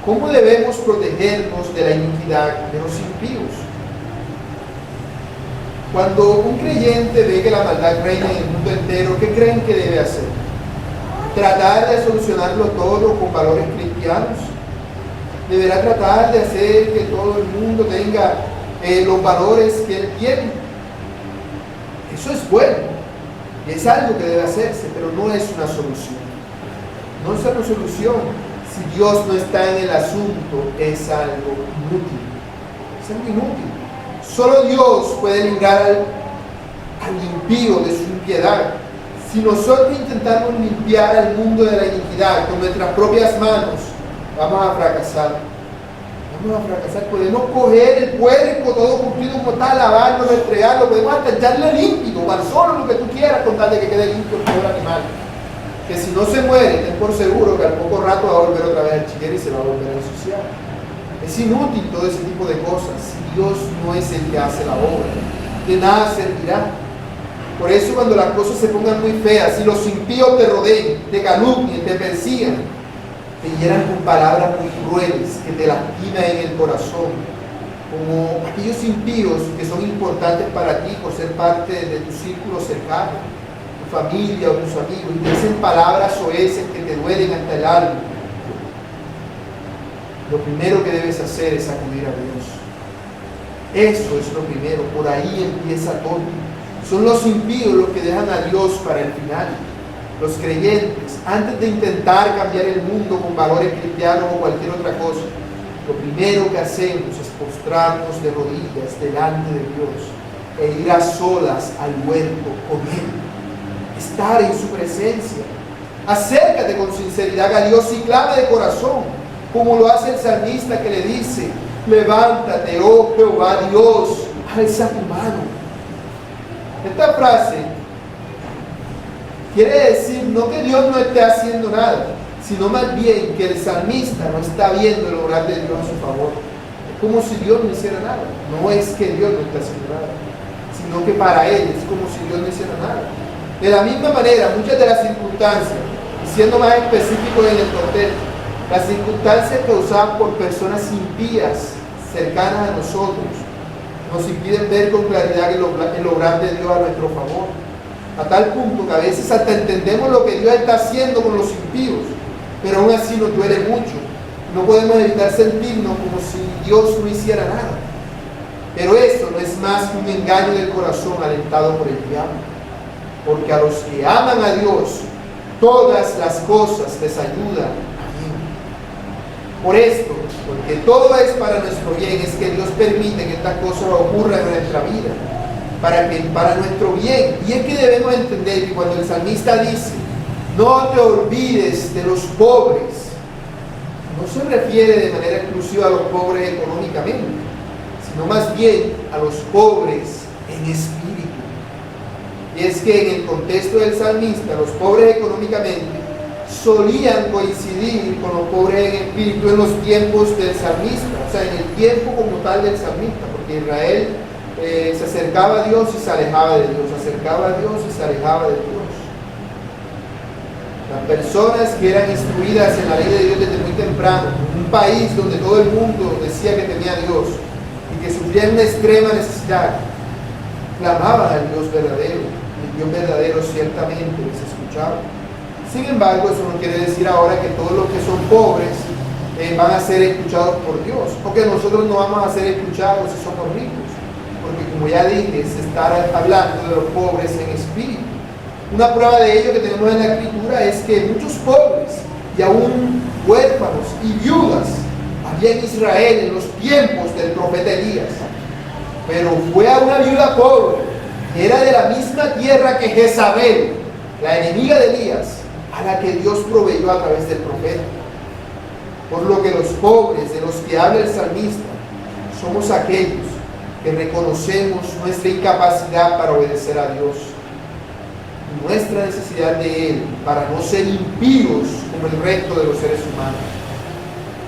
¿cómo debemos protegernos de la iniquidad de los impíos? Cuando un creyente ve que la maldad reina en el mundo entero, ¿qué creen que debe hacer? ¿Tratar de solucionarlo todo con valores cristianos? ¿Deberá tratar de hacer que todo el mundo tenga los valores que él tiene? Eso es bueno y es algo que debe hacerse, pero no es una solución. No es una solución. Si Dios no está en el asunto, es algo inútil. Es algo inútil. Solo Dios puede librar al impío de su impiedad. Si nosotros intentamos limpiar al mundo de la iniquidad con nuestras propias manos, vamos a fracasar. Vamos a fracasar. Podemos coger el puerco todo cumplido como está, lavarlo, restregarlo, podemos hasta echarle límpido, al solo lo que tú quieras, con tal de que quede limpio el pobre animal. Que si no se muere, ten por seguro que al poco rato va a volver otra vez al chiquero y se va a volver a ensuciar. Es inútil todo ese tipo de cosas si Dios no es el que hace la obra. De nada servirá. Por eso cuando las cosas se pongan muy feas, si los impíos te rodeen, te calumnien, te persigan, te hieran con palabras muy crueles que te lastiman en el corazón, como aquellos impíos que son importantes para ti por ser parte de tu círculo cercano, tu familia o tus amigos, y te dicen palabras soeces que te duelen hasta el alma. Lo primero que debes hacer es acudir a Dios. Eso es lo primero, por ahí empieza todo. Son los impíos los que dejan a Dios para el final. Los creyentes, antes de intentar cambiar el mundo con valores cristianos o cualquier otra cosa, lo primero que hacemos es postrarnos de rodillas delante de Dios e ir a solas al huerto con Él, estar en su presencia. Acércate con sinceridad a Dios y clama de corazón, como lo hace el salmista que le dice: levántate, oh Jehová Dios, alza tu mano. Esta frase quiere decir no que Dios no esté haciendo nada, sino más bien que el salmista no está viendo el obrar de Dios a su favor. Es como si Dios no hiciera nada. No es que Dios no esté haciendo nada, sino que para él es como si Dios no hiciera nada. De la misma manera, muchas de las circunstancias, y siendo más específico en el contexto, las circunstancias causadas por personas impías cercanas a nosotros nos impiden ver con claridad el obrar de Dios a nuestro favor, a tal punto que a veces hasta entendemos lo que Dios está haciendo con los impíos, pero aún así nos duele mucho. No podemos evitar sentirnos como si Dios no hiciera nada. Pero eso no es más que un engaño del corazón alentado por el diablo, porque a los que aman a Dios todas las cosas les ayudan a bien. Por esto, porque todo es para nuestro bien, es que Dios permite que estas cosas ocurran en nuestra vida, para nuestro bien. Y es que debemos entender que cuando el salmista dice: no te olvides de los pobres, no se refiere de manera exclusiva a los pobres económicamente, sino más bien a los pobres en espíritu. Y es que en el contexto del salmista, los pobres económicamente solían coincidir con los pobres en espíritu en los tiempos del salmista, o sea, en el tiempo como tal del salmista, porque Israel se acercaba a Dios y se alejaba de Dios, se acercaba a Dios y se alejaba de Dios. Las personas que eran instruidas en la ley de Dios desde muy temprano, en un país donde todo el mundo decía que tenía a Dios y que sufrían una extrema necesidad, clamaban al Dios verdadero. El Dios verdadero ciertamente les escuchaba. Sin embargo, eso no quiere decir ahora que todos los que son pobres van a ser escuchados por Dios, o que nosotros no vamos a ser escuchados si somos ricos, porque como ya dije, se está hablando de los pobres en espíritu. Una prueba de ello que tenemos en la Escritura es que muchos pobres y aún huérfanos y viudas había en Israel en los tiempos del profeta Elías. Pero fue a una viuda pobre, que era de la misma tierra que Jezabel, la enemiga de Elías, a la que Dios proveyó a través del profeta. Por lo que los pobres de los que habla el salmista somos aquellos que reconocemos nuestra incapacidad para obedecer a Dios, nuestra necesidad de Él para no ser impíos como el resto de los seres humanos.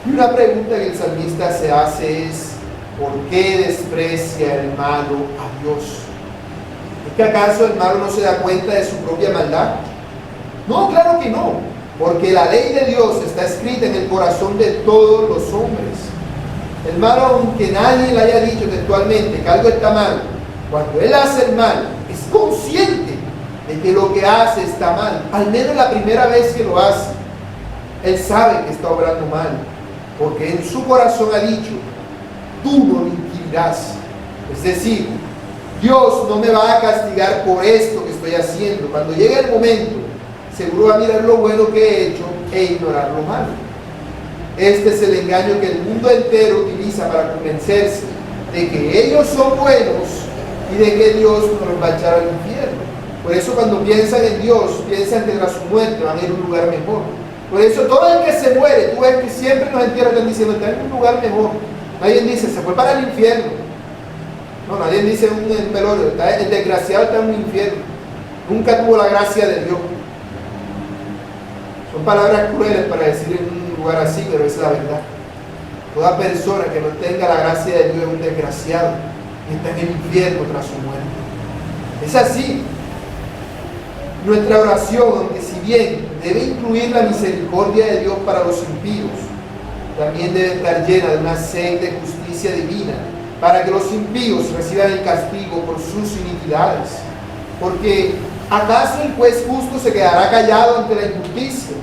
Y una pregunta que el salmista se hace es: ¿por qué desprecia el malo a Dios? ¿Es que acaso el malo no se da cuenta de su propia maldad? No, claro que no, porque la ley de Dios está escrita en el corazón de todos los hombres. El malo, aunque nadie le haya dicho textualmente que algo está mal, cuando él hace el mal, es consciente de que lo que hace está mal. Al menos la primera vez que lo hace, él sabe que está obrando mal, porque en su corazón ha dicho: tú no me inquirirás. Es decir, Dios no me va a castigar por esto que estoy haciendo. Cuando llegue el momento, seguro va a mirar lo bueno que he hecho e ignorar lo malo. Este es el engaño que el mundo entero utiliza para convencerse de que ellos son buenos y de que Dios no los va a echar al infierno. Por eso cuando piensan en Dios, piensan que tras su muerte van a ir a un lugar mejor. Por eso todo el que se muere, tú ves que siempre nos entierran están diciendo: está en un lugar mejor. Nadie dice: se fue para el infierno. No, nadie dice un velorio: el desgraciado está en un infierno. Nunca tuvo la gracia de Dios. Son palabras crueles para decir en un lugar así, pero es la verdad. Toda persona que no tenga la gracia de Dios es un desgraciado y está en el infierno tras su muerte. Es así. Nuestra oración, aunque si bien debe incluir la misericordia de Dios para los impíos, también debe estar llena de una sed de justicia divina, para que los impíos reciban el castigo por sus iniquidades. Porque ¿acaso el juez justo se quedará callado ante la injusticia?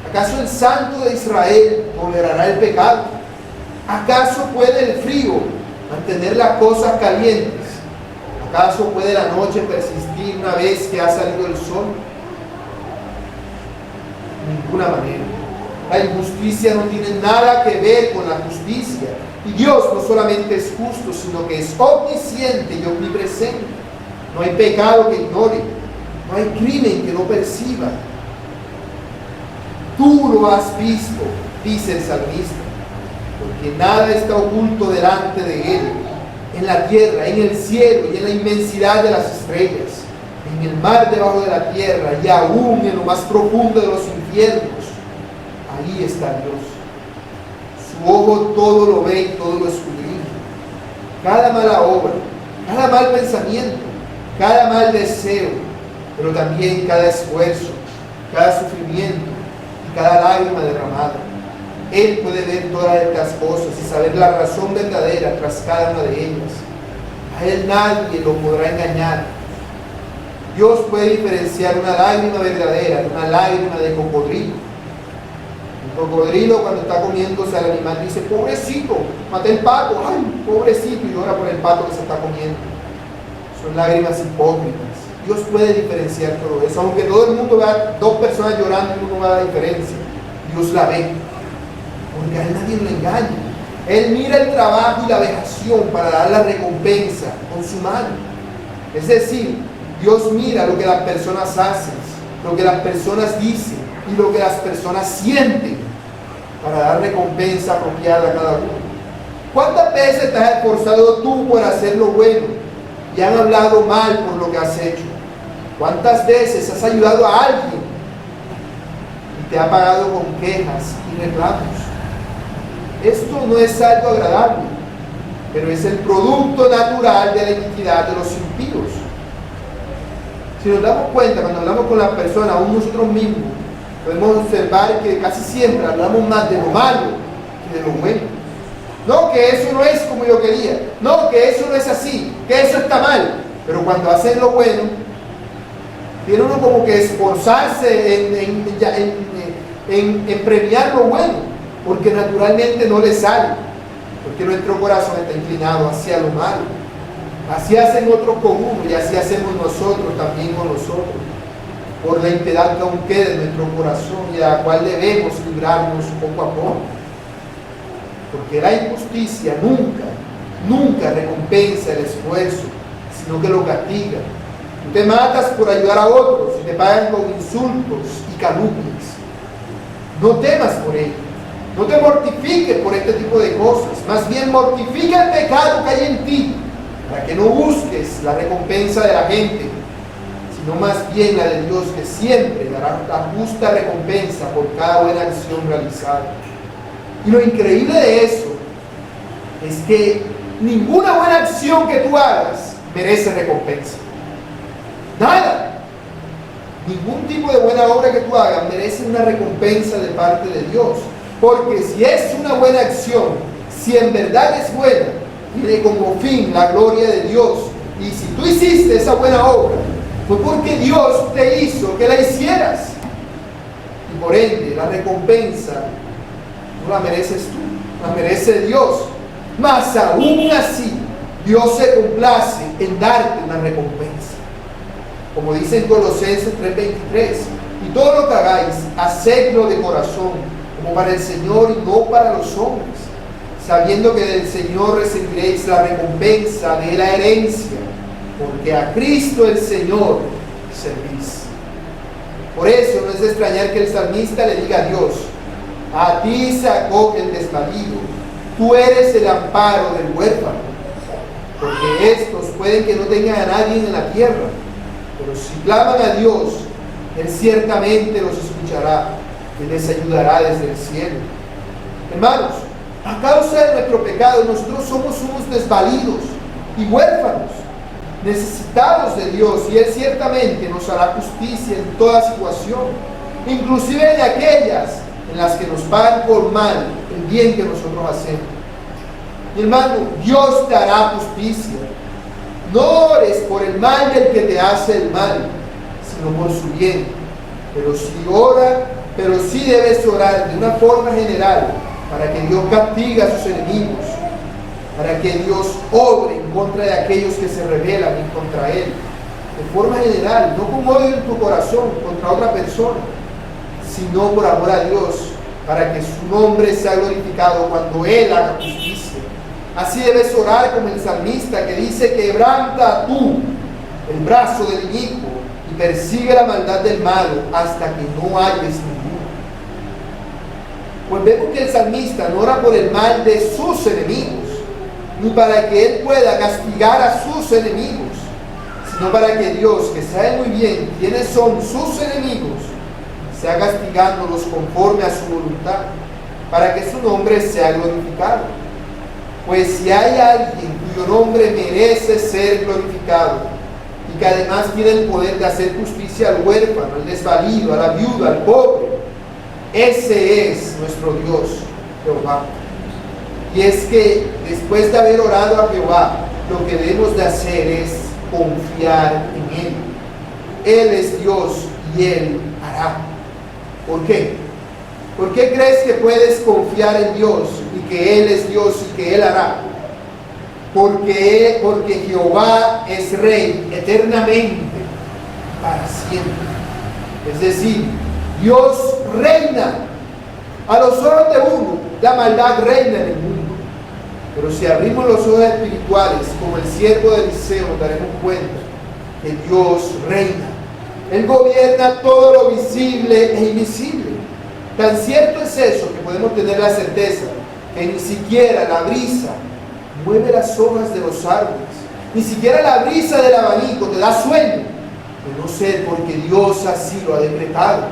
¿Acaso el Santo de Israel tolerará el pecado? ¿Acaso puede el frío mantener las cosas calientes? ¿Acaso puede la noche persistir una vez que ha salido el sol? De ninguna manera. La injusticia no tiene nada que ver con la justicia. Y Dios no solamente es justo, sino que es omnisciente y omnipresente. No hay pecado que ignore. No hay crimen que no perciba. Tú lo has visto, dice el salmista, porque nada está oculto delante de Él, en la tierra, en el cielo y en la inmensidad de las estrellas, en el mar debajo de la tierra y aún en lo más profundo de los infiernos. Ahí está Dios. Su ojo todo lo ve y todo lo escudriña. Cada mala obra, cada mal pensamiento, cada mal deseo, pero también cada esfuerzo, cada sufrimiento y cada lágrima derramada. Él puede ver todas estas cosas y saber la razón verdadera tras cada una de ellas. A Él nadie lo podrá engañar. Dios puede diferenciar una lágrima verdadera de una lágrima de cocodrilo. El cocodrilo, cuando está comiéndose al animal, dice: pobrecito, maté el pato, ay, pobrecito, y llora por el pato que se está comiendo. Son lágrimas hipócritas. Dios puede diferenciar todo eso. Aunque todo el mundo vea dos personas llorando y uno va a la diferencia, Dios la ve. Porque a Él nadie lo engaña. Él mira el trabajo y la vejación para dar la recompensa con su mano. Es decir, Dios mira lo que las personas hacen, lo que las personas dicen y lo que las personas sienten para dar recompensa apropiada a cada uno. ¿Cuántas veces te has esforzado tú por hacer lo bueno y han hablado mal por lo que has hecho? ¿Cuántas veces has ayudado a alguien y te ha pagado con quejas y reclamos? Esto no es algo agradable, pero es el producto natural de la iniquidad de los impíos. Si nos damos cuenta, cuando hablamos con las personas, aún nosotros mismos, podemos observar que casi siempre hablamos más de lo malo que de lo bueno. No, que eso no es como yo quería. No, que eso no es así, que eso está mal. Pero cuando hacen lo bueno, tiene uno como que esforzarse en premiar lo bueno, porque naturalmente no le sale, porque nuestro corazón está inclinado hacia lo malo. Así hacen otros con uno y así hacemos nosotros también con nosotros, por la impiedad que aún queda en nuestro corazón y a la cual debemos librarnos poco a poco. Porque la injusticia nunca recompensa el esfuerzo, sino que lo castiga. Tú te matas por ayudar a otros y te pagan con insultos y calumnias. No temas por ello. No te mortifiques por este tipo de cosas. Más bien mortifica el pecado que hay en ti, para que no busques la recompensa de la gente, sino más bien la de Dios, que siempre dará la justa recompensa por cada buena acción realizada. Y lo increíble de eso es que ninguna buena acción que tú hagas merece recompensa. Nada. Ningún tipo de buena obra que tú hagas merece una recompensa de parte de Dios. Porque si es una buena acción, si en verdad es buena, tiene como fin la gloria de Dios. Y si tú hiciste esa buena obra, fue porque Dios te hizo que la hicieras. Y por ende, la recompensa no la mereces tú, la merece Dios. Mas aún así, Dios se complace en darte una recompensa. Como dice en Colosenses 3:23, y todo lo que hagáis, hacedlo de corazón, como para el Señor y no para los hombres, sabiendo que del Señor recibiréis la recompensa de la herencia, porque a Cristo el Señor servís. Por eso no es de extrañar que el salmista le diga a Dios: a ti se acoge el desvalido, tú eres el amparo del huérfano, porque estos pueden que no tengan a nadie en la tierra, pero si claman a Dios, Él ciertamente los escuchará, Él les ayudará desde el cielo. Hermanos, a causa de nuestro pecado, nosotros somos unos desvalidos y huérfanos, necesitados de Dios, y Él ciertamente nos hará justicia en toda situación, inclusive de aquellas en las que nos pagan por mal el bien que nosotros hacemos. Mi hermano, Dios te hará justicia. No ores por el mal del que te hace el mal, sino por su bien. Pero sí debes orar de una forma general, para que Dios castigue a sus enemigos, para que Dios obre en contra de aquellos que se rebelan contra Él, de forma general, no con odio en tu corazón contra otra persona, sino por amor a Dios, para que su nombre sea glorificado cuando Él haga justicia. Así debes orar como el salmista, que dice: quebranta tú el brazo del inicuo y persigue la maldad del malo hasta que no halles ninguno. Pues vemos que el salmista no ora por el mal de sus enemigos, ni para que él pueda castigar a sus enemigos, sino para que Dios, que sabe muy bien quiénes son sus enemigos, sea castigándolos conforme a su voluntad, para que su nombre sea glorificado. Pues si hay alguien cuyo nombre merece ser glorificado, y que además tiene el poder de hacer justicia al huérfano, al desvalido, a la viuda, al pobre, ese es nuestro Dios, Jehová. Y es que después de haber orado a Jehová, lo que debemos de hacer es confiar en Él. Él es Dios y Él hará. ¿Por qué? ¿Por qué crees que puedes confiar en Dios y que Él es Dios y que Él hará? Porque Jehová es Rey eternamente, para siempre. Es decir, Dios reina. A los ojos de uno, la maldad reina en el mundo. Pero si abrimos los ojos espirituales, como el siervo de Eliseo, nos daremos cuenta que Dios reina. Él gobierna todo lo visible e invisible. Tan cierto es eso que podemos tener la certeza que ni siquiera la brisa mueve las hojas de los árboles, ni siquiera la brisa del abanico te da sueño, de no ser porque Dios así lo ha decretado.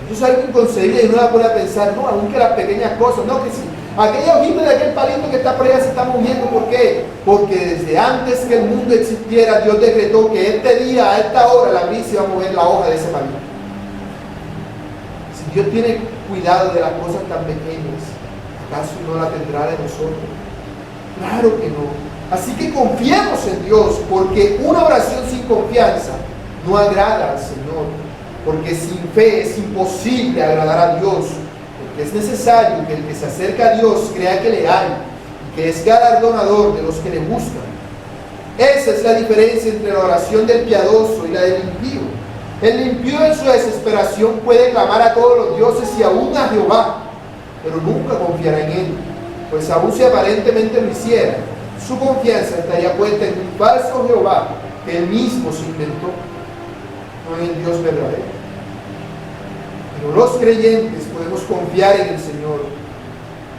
Eso es algo inconcebible y uno la pone a pensar, no, aunque las pequeñas cosas, no, que sí, aquella hojita de aquel palito que está por allá se está moviendo, ¿por qué? Porque desde antes que el mundo existiera, Dios decretó que este día, a esta hora, la brisa iba a mover la hoja de ese palito. Si Dios tiene cuidado de las cosas tan pequeñas, ¿acaso no la tendrá de nosotros? Claro que no. Así que confiemos en Dios, porque una oración sin confianza no agrada al Señor. Porque sin fe es imposible agradar a Dios. Porque es necesario que el que se acerca a Dios crea que le hay y que es galardonador de los que le buscan. Esa es la diferencia entre la oración del piadoso y la del impío. El impío en su desesperación puede clamar a todos los dioses y aún a Jehová, pero nunca confiará en él, pues aún si aparentemente lo hiciera, su confianza estaría puesta en un falso Jehová que él mismo se inventó, no en el Dios verdadero. Pero los creyentes podemos confiar en el Señor,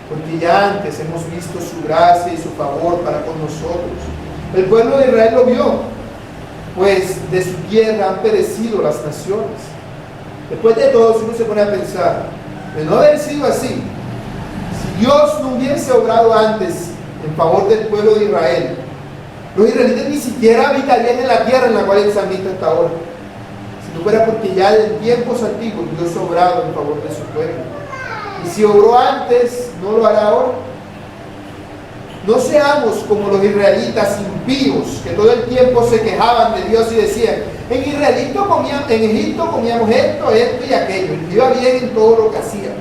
porque ya antes hemos visto su gracia y su favor para con nosotros. El pueblo de Israel lo vio, pues de su tierra han perecido las naciones. Después de todo, si uno se pone a pensar, de no haber sido así, si Dios no hubiese obrado antes en favor del pueblo de Israel, los israelitas ni siquiera habitarían en la tierra en la cual el salmista está ahora. Si no fuera porque ya en tiempos antiguos Dios obrado en favor de su pueblo. Y si obró antes, ¿no lo hará ahora? No seamos como los israelitas impíos que todo el tiempo se quejaban de Dios y decían, en Egipto comíamos esto y aquello, y iba bien en todo lo que hacían.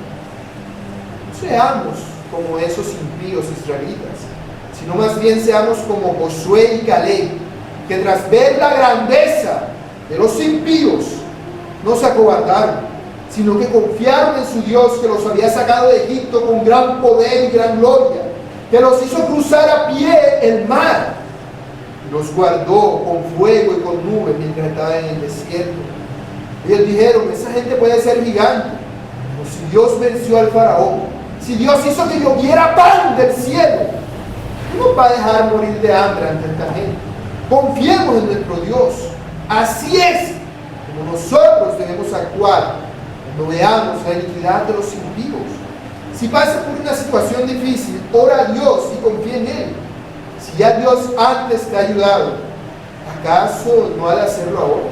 No seamos como esos impíos israelitas, sino más bien seamos como Josué y Caleb, que tras ver la grandeza de los impíos no se acobardaron, sino que confiaron en su Dios, que los había sacado de Egipto con gran poder y gran gloria, que los hizo cruzar a pie el mar, y los guardó con fuego y con nubes mientras estaban en el desierto. Ellos dijeron, esa gente puede ser gigante, como si Dios venció al faraón, si Dios hizo que lloviera pan del cielo, ¿no nos va a dejar morir de hambre ante esta gente? Confiemos en nuestro Dios. Así es como nosotros debemos actuar cuando veamos la iniquidad de los impíos. Si pasas por una situación difícil, ora a Dios y confía en Él. Si ya Dios antes te ha ayudado, ¿acaso no ha de hacerlo ahora?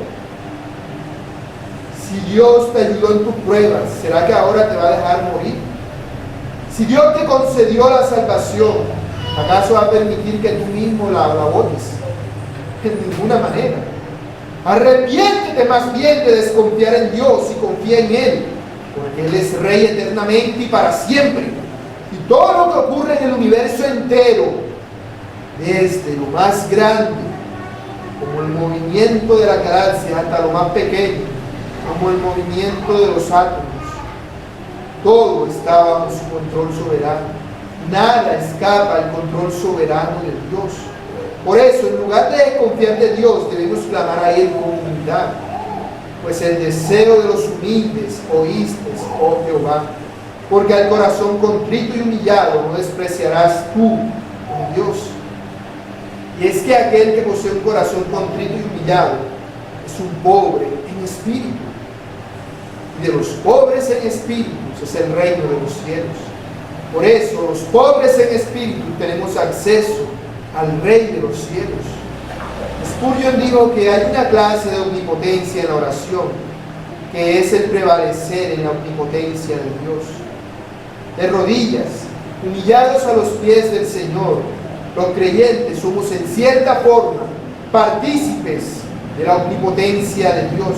Si Dios te ayudó en tus pruebas, ¿será que ahora te va a dejar morir? Si Dios te concedió la salvación, ¿acaso va a permitir que tú mismo la botes? En ninguna manera. Arrepiéntete más bien de desconfiar en Dios y confía en Él, porque Él es Rey eternamente y para siempre. Y todo lo que ocurre en el universo entero, desde lo más grande, como el movimiento de la galaxia, hasta lo más pequeño, como el movimiento de los átomos, todo está bajo su control soberano. Nada escapa al control soberano de Dios. Por eso, en lugar de confiar de Dios, debemos clamar a Él con humildad. pues el deseo de los humildes oíste, oh Jehová, porque al corazón contrito y humillado no despreciarás tú, oh Dios. Y es que aquel que posee un corazón contrito y humillado es un pobre en espíritu, y de los pobres en espíritu es el reino de los cielos. Por eso los pobres en espíritu tenemos acceso al Rey de los cielos. Spurgeon dijo que hay una clase de omnipotencia en la oración, que es el prevalecer en la omnipotencia de Dios. De rodillas, humillados a los pies del Señor, los creyentes somos en cierta forma partícipes de la omnipotencia de Dios.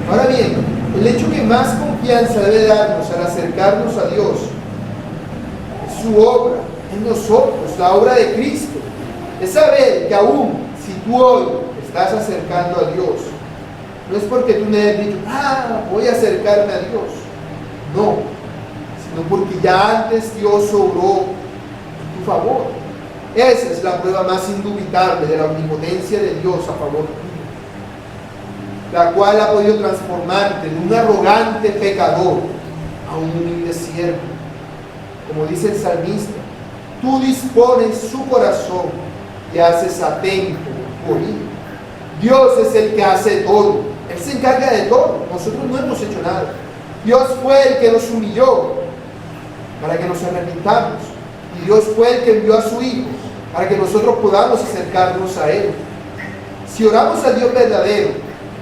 Ahora bien, el hecho que más confianza debe darnos al acercarnos a Dios es su obra en nosotros, la obra de Cristo. Es saber que aún si tú hoy te estás acercando a Dios, no es porque tú me hayas dicho, voy a acercarme a Dios. No, sino porque ya antes Dios obró en tu favor. Esa es la prueba más indubitable de la omnipotencia de Dios a favor tuyo, la cual ha podido transformarte de un arrogante pecador a un humilde siervo. Como dice el salmista, tú dispones su corazón y haces atento tu oído. Dios es el que hace todo, Él se encarga de todo, nosotros no hemos hecho nada. Dios fue el que nos humilló para que nos arrepintamos, y Dios fue el que envió a su Hijo para que nosotros podamos acercarnos a Él. Si oramos al Dios verdadero,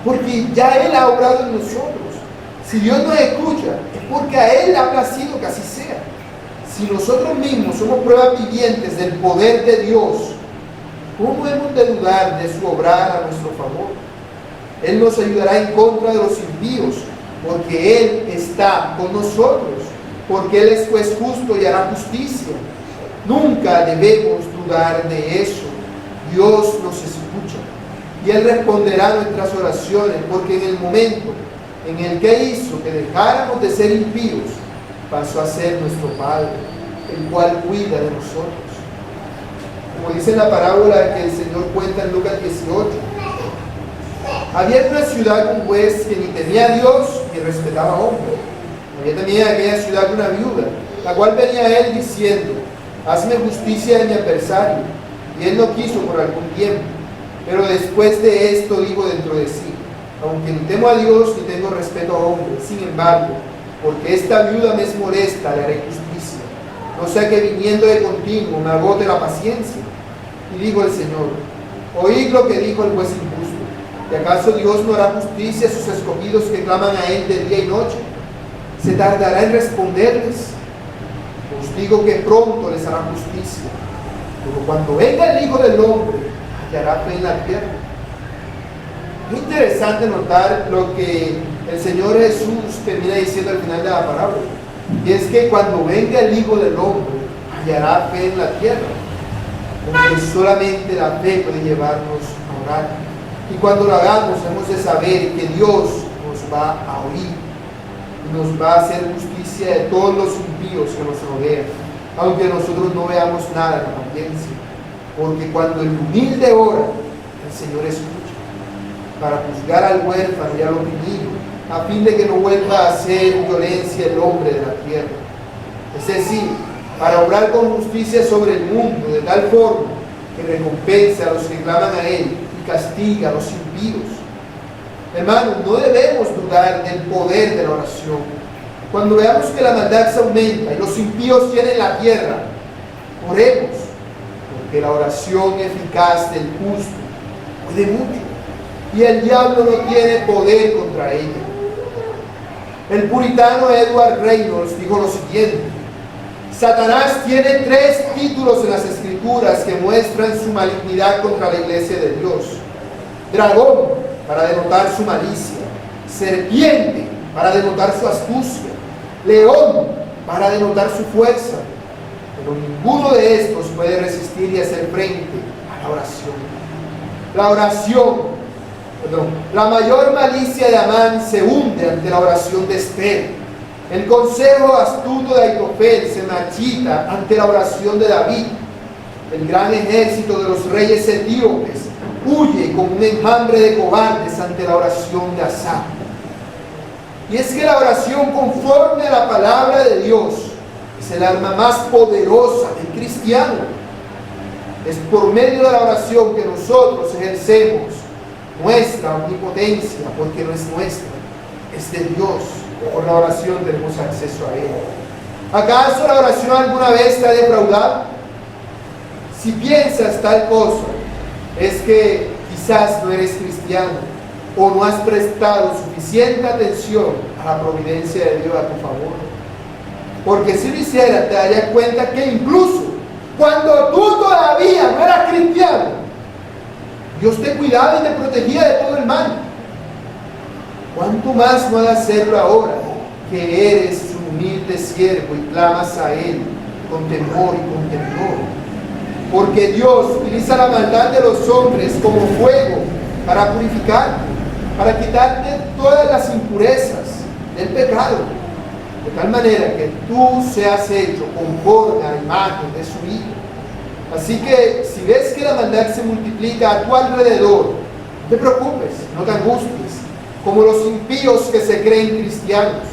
porque ya Él ha obrado en nosotros. Si Dios nos escucha, es porque a Él le ha placido que así sea. Si nosotros mismos somos pruebas vivientes del poder de Dios, ¿cómo hemos de dudar de su obrar a nuestro favor? Él nos ayudará en contra de los impíos, porque Él está con nosotros, porque Él es juez justo y hará justicia. Nunca debemos dudar de eso. Dios nos escucha y Él responderá nuestras oraciones, porque en el momento en el que hizo que dejáramos de ser impíos, pasó a ser nuestro Padre, el cual cuida de nosotros. Como dice en la parábola que el Señor cuenta en Lucas 18, había en una ciudad un juez que ni temía a Dios ni respetaba a hombre. Había también en aquella ciudad una viuda, la cual venía a él diciendo, hazme justicia de mi adversario. Y él no quiso por algún tiempo, pero después de esto dijo dentro de sí, aunque ni temo a Dios ni tengo respeto a hombre, sin embargo, porque esta viuda me es molesta, le haré justicia, no sea que viniendo de continuo me agote la paciencia. Y dijo el Señor, oíd lo que dijo el juez injusto, ¿y acaso Dios no hará justicia a sus escogidos que claman a Él de día y noche? ¿Se tardará en responderles? Os digo que pronto les hará justicia, pero cuando venga el Hijo del Hombre, hallará fe en la tierra. Es interesante notar lo que el Señor Jesús termina diciendo al final de la parábola, y es que cuando venga el Hijo del Hombre, hallará fe en la tierra, porque solamente la fe puede llevarnos a orar. Y cuando lo hagamos, hemos de saber que Dios nos va a oír y nos va a hacer justicia de todos los impíos que nos rodean, aunque nosotros no veamos nada en la apariencia, porque cuando el humilde ora, el Señor escucha, para juzgar al huérfano y al oprimido, a fin de que no vuelva a hacer violencia el hombre de la tierra. Es decir, para obrar con justicia sobre el mundo, de tal forma que recompense a los que claman a Él y castiga a los impíos. Hermanos, no debemos dudar del poder de la oración. Cuando veamos que la maldad se aumenta y los impíos tienen la tierra, oremos, porque la oración eficaz del justo puede mucho, y el diablo no tiene poder contra ella. El puritano Edward Reynolds dijo lo siguiente: Satanás tiene 3 títulos en las Escrituras que muestran su malignidad contra la iglesia de Dios. Dragón, para denotar su malicia. Serpiente, para denotar su astucia. León, para denotar su fuerza. Pero ninguno de estos puede resistir y hacer frente a la oración. La mayor malicia de Amán se hunde ante la oración de Esther. El consejo astuto de Aitofel se marchita ante la oración de David. El gran ejército de los reyes etíopes huye como un enjambre de cobardes ante la oración de Asaf. Y es que la oración conforme a la palabra de Dios es el arma más poderosa del cristiano. Es por medio de la oración que nosotros ejercemos nuestra omnipotencia, porque no es nuestra, es de Dios. Por la oración tenemos acceso a Él. ¿Acaso la oración alguna vez te ha defraudado? Si piensas tal cosa, es que quizás no eres cristiano o no has prestado suficiente atención a la providencia de Dios a tu favor. Porque si lo hiciera, te darías cuenta que incluso cuando tú todavía no eras cristiano, Dios te cuidaba y te protegía de todo el mal. ¿Cuánto más no ha de hacerlo ahora que eres su humilde siervo y clamas a Él con temor y con temor? Porque Dios utiliza la maldad de los hombres como fuego para purificarte, para quitarte todas las impurezas del pecado, de tal manera que tú seas hecho conforme a la imagen de su Hijo. Así que si ves que la maldad se multiplica a tu alrededor, no te preocupes, no te angusties, como los impíos que se creen cristianos,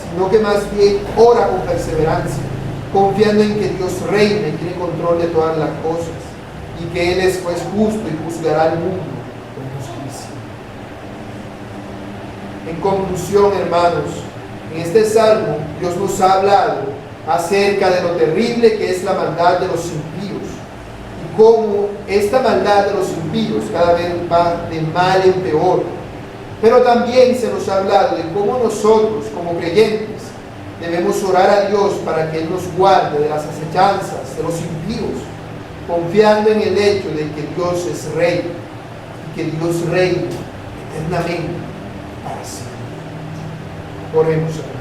sino que más bien ora con perseverancia, confiando en que Dios reina y tiene control de todas las cosas, y que Él es juez justo y juzgará al mundo con justicia. En conclusión, hermanos, en este salmo Dios nos ha hablado acerca de lo terrible que es la maldad de los impíos y cómo esta maldad de los impíos cada vez va de mal en peor. Pero también se nos ha hablado de cómo nosotros como creyentes debemos orar a Dios para que Él nos guarde de las acechanzas de los impíos, confiando en el hecho de que Dios es Rey y que Dios reina eternamente para siempre. Oremos a Dios.